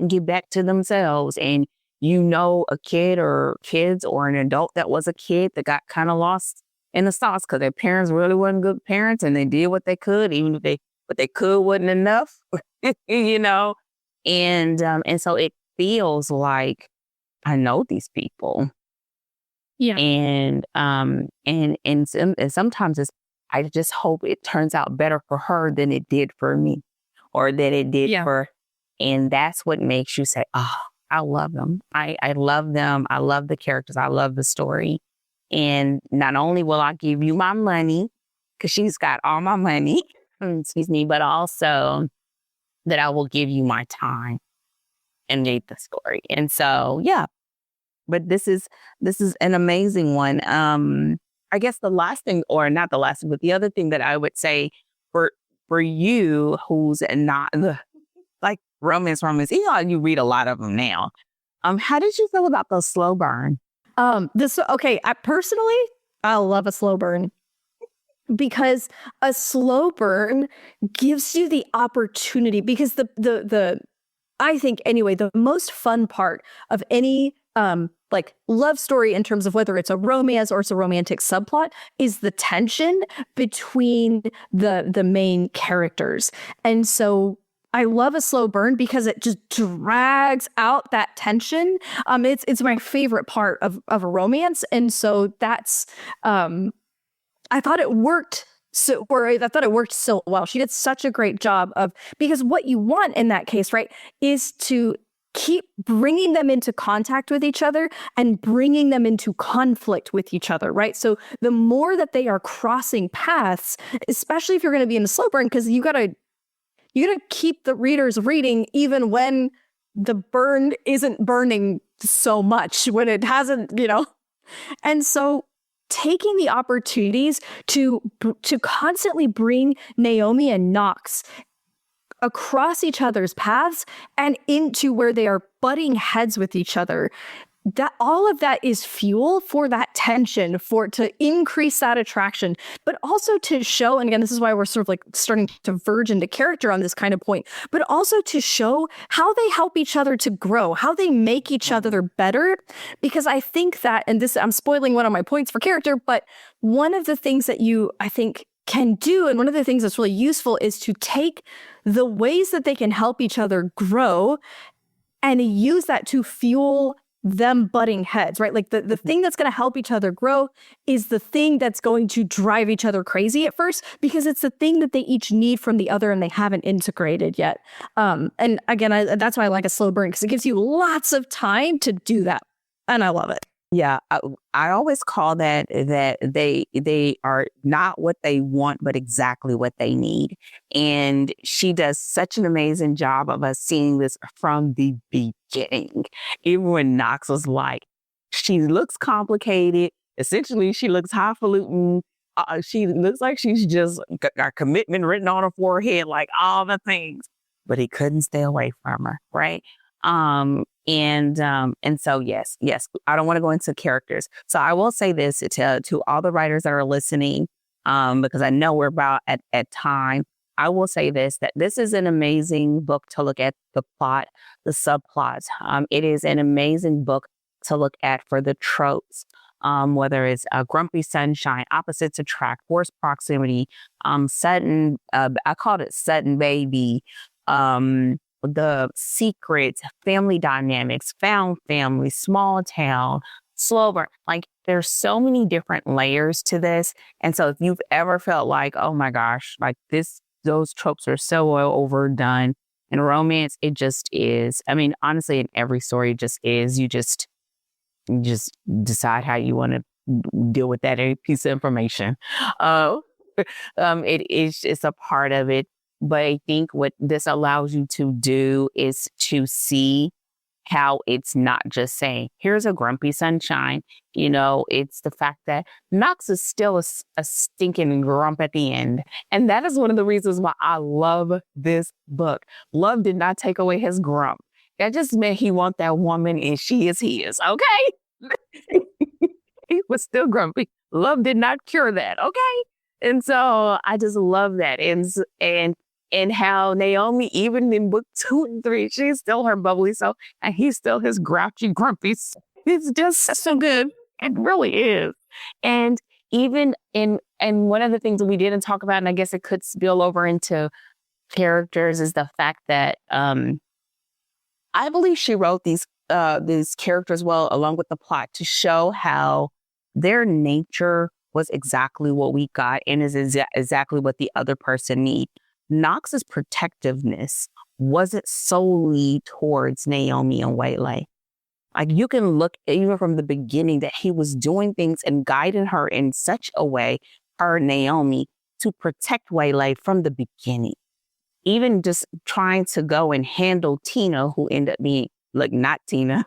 get back to themselves, and a kid or kids or an adult that was a kid that got kind of lost in the sauce because their parents really weren't good parents and they did what they could, even if what they could wasn't enough, and so it feels like I know these people. Yeah. And sometimes I just hope it turns out better for her than it did for me, or that it did for, and that's what makes you say, oh, I love them. I love them. I love the characters. I love the story. And not only will I give you my money, because she's got all my money, excuse me, but also that I will give you my time and read the story. And so, but this is an amazing one. I guess the last thing, or not the last thing, but the other thing that I would say for you who's not like romance, you read a lot of them now. How did you feel about the slow burn? I personally, I love a slow burn. Because a slow burn gives you the opportunity, because I think anyway, the most fun part of any love story, in terms of whether it's a romance or it's a romantic subplot, is the tension between the main characters. And so I love a slow burn because it just drags out that tension. It's my favorite part of a romance. And so that's I thought it worked so well. She did such a great job because what you want in that case, right, is to keep bringing them into contact with each other and bringing them into conflict with each other, right? So the more that they are crossing paths, especially if you're going to be in a slow burn, because you gotta keep the readers reading even when the burn isn't burning so much, when it hasn't, and so taking the opportunities to constantly bring Naomi and Knox across each other's paths and into where they are butting heads with each other. That all of that is fuel for that tension, to increase that attraction, but also to show, and again, this is why we're sort of like starting to verge into character on this kind of point, but also to show how they help each other to grow, how they make each other better. Because I think that, and this, I'm spoiling one of my points for character, but one of the things that I think can do, and one of the things that's really useful, is to take the ways that they can help each other grow and use that to fuel them butting heads, right? Like the thing that's going to help each other grow is the thing that's going to drive each other crazy at first, because it's the thing that they each need from the other and they haven't integrated yet. And again, that's why I like a slow burn, because it gives you lots of time to do that. And I love it. Yeah, I always call that they are not what they want, but exactly what they need. And she does such an amazing job of us seeing this from the beginning. Even when Knox was like, she looks complicated. Essentially, she looks highfalutin. She looks like she's just got commitment written on her forehead, like all the things. But he couldn't stay away from her, right? And so yes, I don't want to go into characters. So I will say this to all the writers that are listening, because I know we're about at time. I will say this, that this is an amazing book to look at the plot, the subplots. It is an amazing book to look at for the tropes, whether it's grumpy sunshine, opposites attract, forced proximity, sudden, I called it sudden baby, the secrets, family dynamics, found family, small town, slow burn. Like, there's so many different layers to this. And so if you've ever felt like, oh my gosh, like those tropes are so well overdone in romance, it just is. I mean, honestly, in every story, it just is. You just decide how you want to deal with that piece of information. It's a part of it. But I think what this allows you to do is to see how it's not just saying, here's a grumpy sunshine. You know, it's the fact that Knox is still a stinking grump at the end. And that is one of the reasons why I love this book. Love did not take away his grump. That just meant he wants that woman and she is his, okay? He was still grumpy. Love did not cure that, okay? And so I just love that. And how Naomi, even in book 2 and 3, she's still her bubbly self, and he's still his grouchy, grumpy self. It's just so good. It really is. And even and one of the things that we didn't talk about, and I guess it could spill over into characters, is the fact that I believe she wrote these characters well, along with the plot, to show how their nature was exactly what we got and is exactly what the other person needs. Knox's protectiveness wasn't solely towards Naomi and Waylay. Like, you can look even from the beginning that he was doing things and guiding her in such a way, her Naomi, to protect Waylay from the beginning. Even just trying to go and handle Tina, who ended up being, like, not Tina,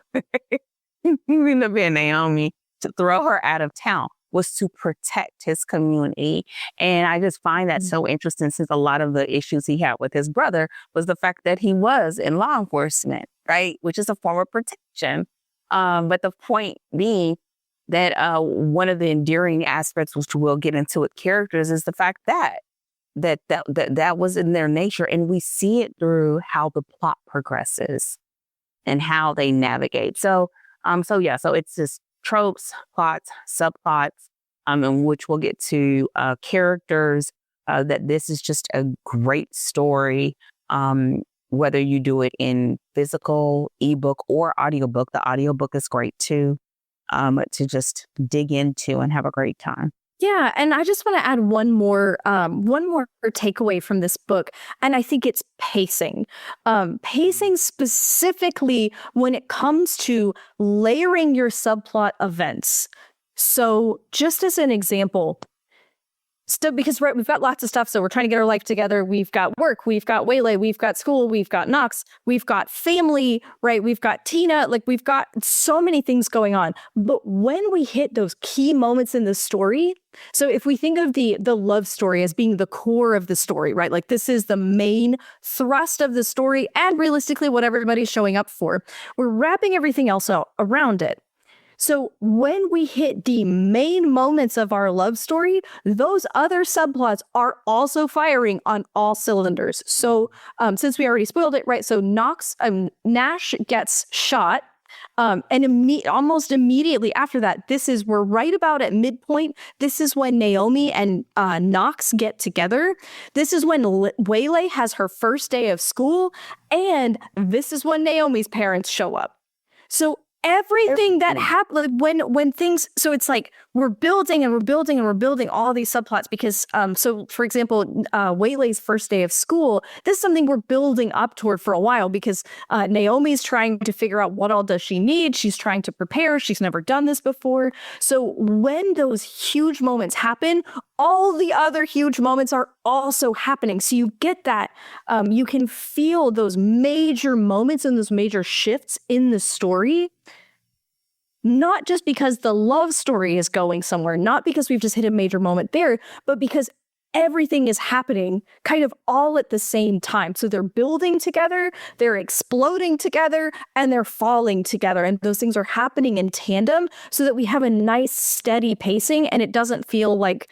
who ended up being Naomi, to throw her out of town, was to protect his community. And I just find that so interesting, since a lot of the issues he had with his brother was the fact that he was in law enforcement, right? Which is a form of protection. But the point being that one of the endearing aspects, which we'll get into with characters, is the fact that was in their nature. And we see it through how the plot progresses and how they navigate. So it's just tropes, plots, subplots, in which we'll get to characters, that this is just a great story, whether you do it in physical, ebook, or audiobook. The audiobook is great too, to just dig into and have a great time. Yeah, and I just want to add one more takeaway from this book, and I think it's pacing. Pacing specifically when it comes to layering your subplot events. So, just as an example, because we've got lots of stuff, so we're trying to get our life together. We've got work, we've got Waylay, we've got school, we've got Knox, we've got family, right? We've got Tina, like, we've got so many things going on. But when we hit those key moments in the story, so if we think of the love story as being the core of the story, right? Like, this is the main thrust of the story and realistically what everybody's showing up for. We're wrapping everything else out around it. So when we hit the main moments of our love story, those other subplots are also firing on all cylinders. So since we already spoiled it, right? So Nash gets shot And almost immediately after that, we're right about at midpoint. This is when Naomi and Knox get together. This is when Waylay has her first day of school. And this is when Naomi's parents show up. So everything that happened when things, so it's like we're building and we're building and we're building all these subplots because so for example Waylay's first day of school, this is something we're building up toward for a while because Naomi's trying to figure out what all does she need. She's trying to prepare. She's never done this before. So when those huge moments happen, all the other huge moments are also happening. So you get that, you can feel those major moments and those major shifts in the story, not just because the love story is going somewhere, not because we've just hit a major moment there, but because everything is happening kind of all at the same time. So they're building together, they're exploding together, and they're falling together. And those things are happening in tandem so that we have a nice steady pacing, and it doesn't feel like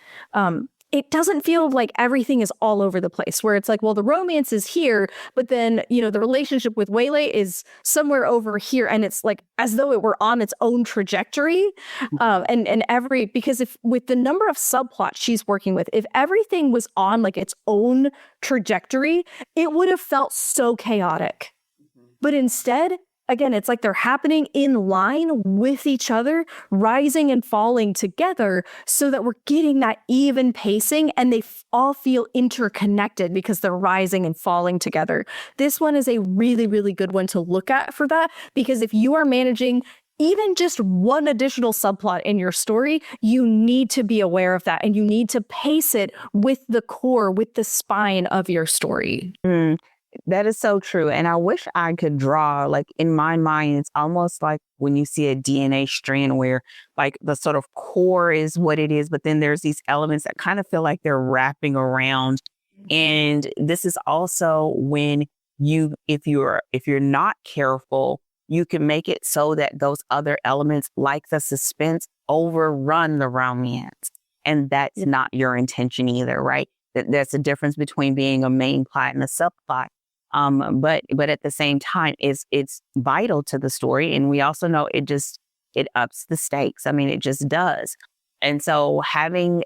everything is all over the place where it's like, well, the romance is here, but then, the relationship with Waylay is somewhere over here. And it's like as though it were on its own trajectory. Because if with the number of subplots she's working with, if everything was on like its own trajectory, it would have felt so chaotic. But instead, again, it's like they're happening in line with each other, rising and falling together so that we're getting that even pacing and they all feel interconnected because they're rising and falling together. This one is a really, really good one to look at for that, because if you are managing even just one additional subplot in your story, you need to be aware of that and you need to pace it with the core, with the spine of your story. That is so true. And I wish I could draw, like in my mind, it's almost like when you see a DNA strand where like the sort of core is what it is, but then there's these elements that kind of feel like they're wrapping around. And this is also when if you're not careful, you can make it so that those other elements like the suspense overrun the romance. And that's not your intention either, right? That's the difference between being a main plot and a subplot. But at the same time, it's vital to the story. And we also know it ups the stakes. I mean, it just does. And so having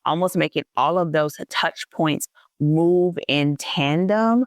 almost making all of those touch points move in tandem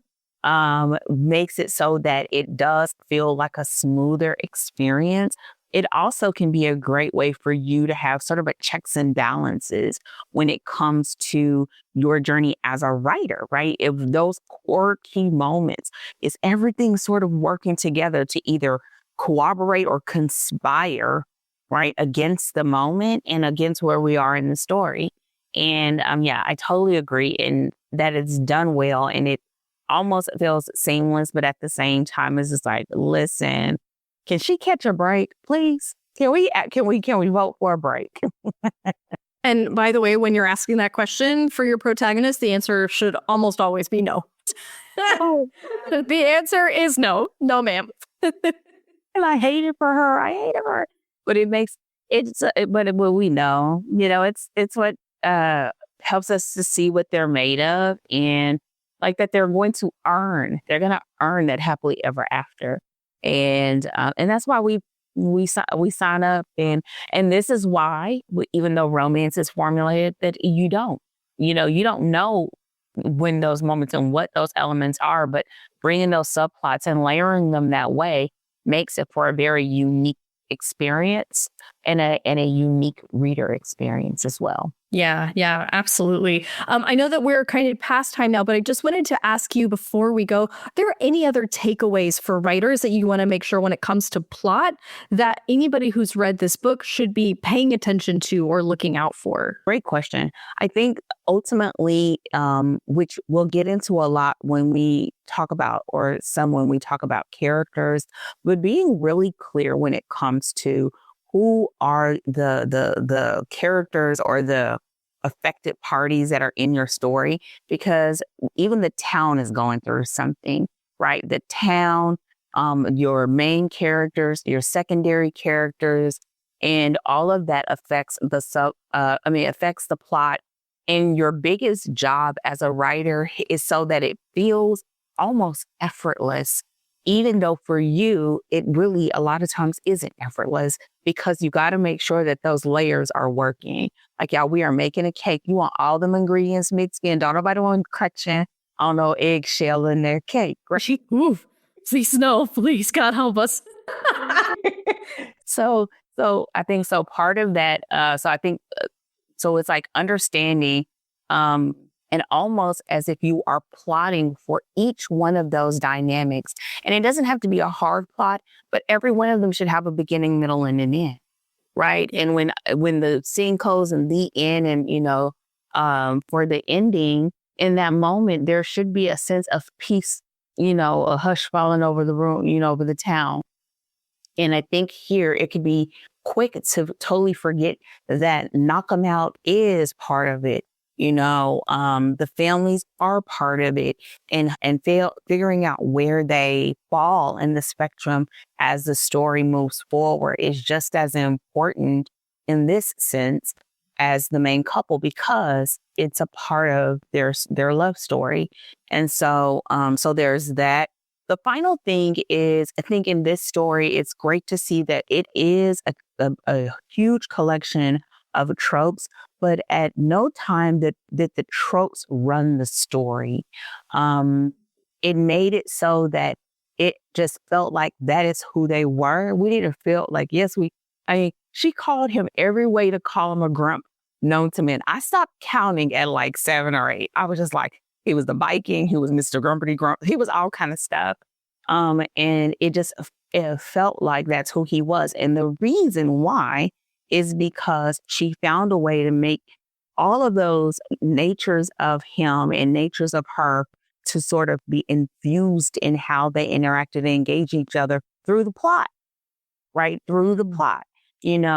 makes it so that it does feel like a smoother experience. It also can be a great way for you to have sort of a checks and balances when it comes to your journey as a writer, right? If those core key moments, is everything sort of working together to either corroborate or conspire, right, against the moment and against where we are in the story. And I totally agree in that it's done well and it almost feels seamless, but at the same time, it's just like, listen, can she catch a break, please? Can we vote for a break? And by the way, when you're asking that question for your protagonist, the answer should almost always be no. The answer is no. No, ma'am. And I hate it for her. I hate her. But but we know, it's what helps us to see what they're made of and like that they're going to earn that happily ever after. And that's why we sign up and this is why, even though romance is formulated, that you don't know when those moments and what those elements are, but bringing those subplots and layering them that way makes it for a very unique experience and a unique reader experience as well. Yeah, absolutely. I know that we're kind of past time now, but I just wanted to ask you before we go, are there any other takeaways for writers that you want to make sure when it comes to plot that anybody who's read this book should be paying attention to or looking out for? Great question. I think ultimately, which we'll get into a lot when we talk about characters, but being really clear when it comes to who are the characters or the affected parties that are in your story, because even the town is going through something, right? The town, your main characters, your secondary characters, and all of that affects affects the plot. And your biggest job as a writer is so that it feels almost effortless even though for you, it really a lot of times isn't effortless because you got to make sure that those layers are working. Like, y'all, we are making a cake. You want all them ingredients mixed in. Don't nobody want crunching on no eggshell in their cake. Right? Please no, please, God help us. So, I think so part of that, so I think, so it's like understanding, and almost as if you are plotting for each one of those dynamics. And it doesn't have to be a hard plot, but every one of them should have a beginning, middle, and an end. Right. And when the scene goes in the end and, for the ending, in that moment, there should be a sense of peace, a hush falling over the room, over the town. And I think here it could be quick to totally forget that knock 'em out is part of it. The families are part of it, and figuring out where they fall in the spectrum as the story moves forward is just as important in this sense as the main couple, because it's a part of their love story. And so there's that. The final thing is, I think in this story, it's great to see that it is a huge collection of tropes, but at no time that the tropes run the story. It made it so that it just felt like that is who they were. We didn't feel like, she called him every way to call him a grump known to men. I stopped counting at like 7 or 8. I was just like, he was the Viking, he was Mr. Grumpity Grump, he was all kind of stuff. And it felt like that's who he was. And the reason why is because she found a way to make all of those natures of him and natures of her to sort of be infused in how they interacted and engage each other through the plot, right? Through the plot, and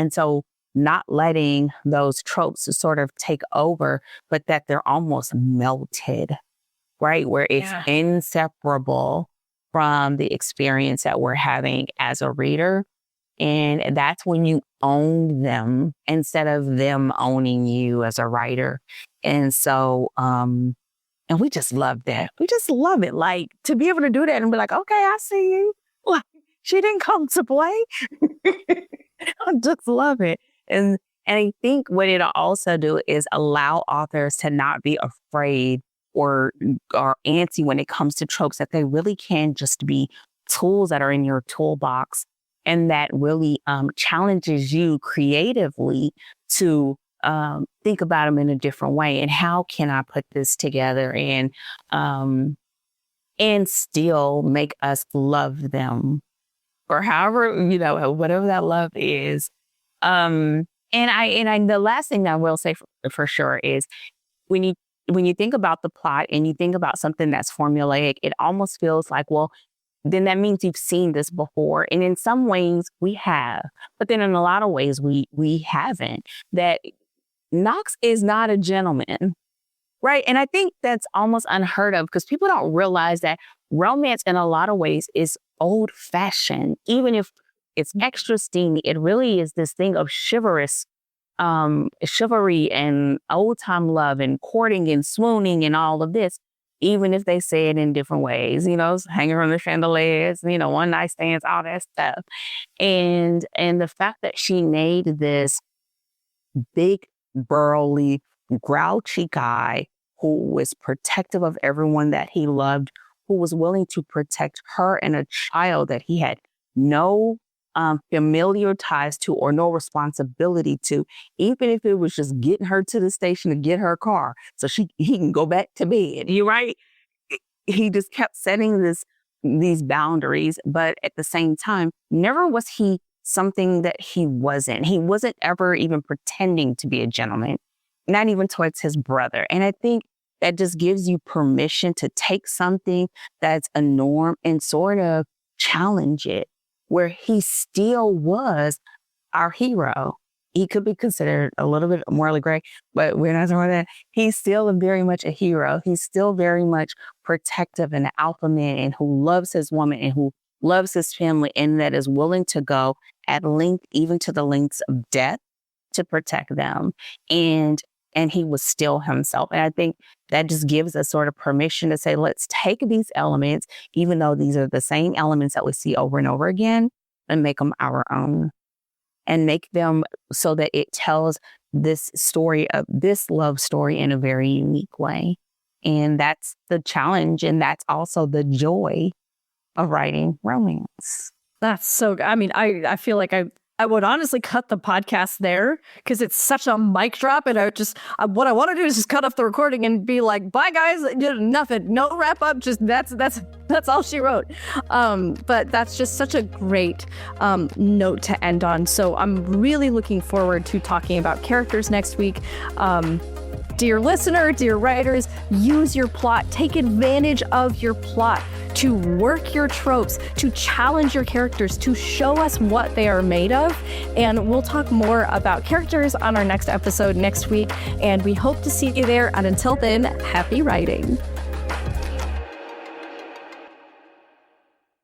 so not letting those tropes sort of take over, but that they're almost melted, right? Where it's inseparable from the experience that we're having as a reader. And that's when you own them instead of them owning you as a writer. And so, and we just love that. We just love it. Like, to be able to do that and be like, okay, I see you. Like, she didn't come to play. I just love it. And I think what it'll also do is allow authors to not be afraid or antsy when it comes to tropes, that they really can just be tools that are in your toolbox, and that really challenges you creatively to think about them in a different way. And how can I put this together and still make us love them, or however, whatever that love is. And the last thing that I will say for sure is when you think about the plot and you think about something that's formulaic, it almost feels like, well, then that means you've seen this before. And in some ways we have, but then in a lot of ways we haven't. That Knox is not a gentleman, right? And I think that's almost unheard of, because people don't realize that romance in a lot of ways is old fashioned. Even if it's extra steamy, it really is this thing of chivalry and old time love and courting and swooning and all of this, even if they say it in different ways, hanging from the chandeliers, one night stands, all that stuff. And the fact that she made this big, burly, grouchy guy who was protective of everyone that he loved, who was willing to protect her and a child that he had no familiar ties to or no responsibility to, even if it was just getting her to the station to get her car so he can go back to bed. You right? He just kept setting these boundaries, but at the same time, never was he something that he wasn't. He wasn't ever even pretending to be a gentleman, not even towards his brother. And I think that just gives you permission to take something that's a norm and sort of challenge it, where he still was our hero. He could be considered a little bit morally gray, but we're not talking about that. He's still very much a hero. He's still very much protective and an alpha man, and who loves his woman and who loves his family, and that is willing to go at length, even to the lengths of death, to protect them. And and he was still himself. And I think that just gives us sort of permission to say, let's take these elements, even though these are the same elements that we see over and over again, and make them our own, and make them so that it tells this story of this love story in a very unique way. And that's the challenge. And that's also the joy of writing romance. That's so good. I mean, I feel like I would honestly cut the podcast there because it's such a mic drop. And what I want to do is just cut off the recording and be like, bye guys, nothing, no wrap up. Just that's all she wrote. But that's just such a great note to end on. So I'm really looking forward to talking about characters next week. Dear listener, dear writers, use your plot. Take advantage of your plot to work your tropes, to challenge your characters, to show us what they are made of. And we'll talk more about characters on our next episode next week. And we hope to see you there. And until then, happy writing.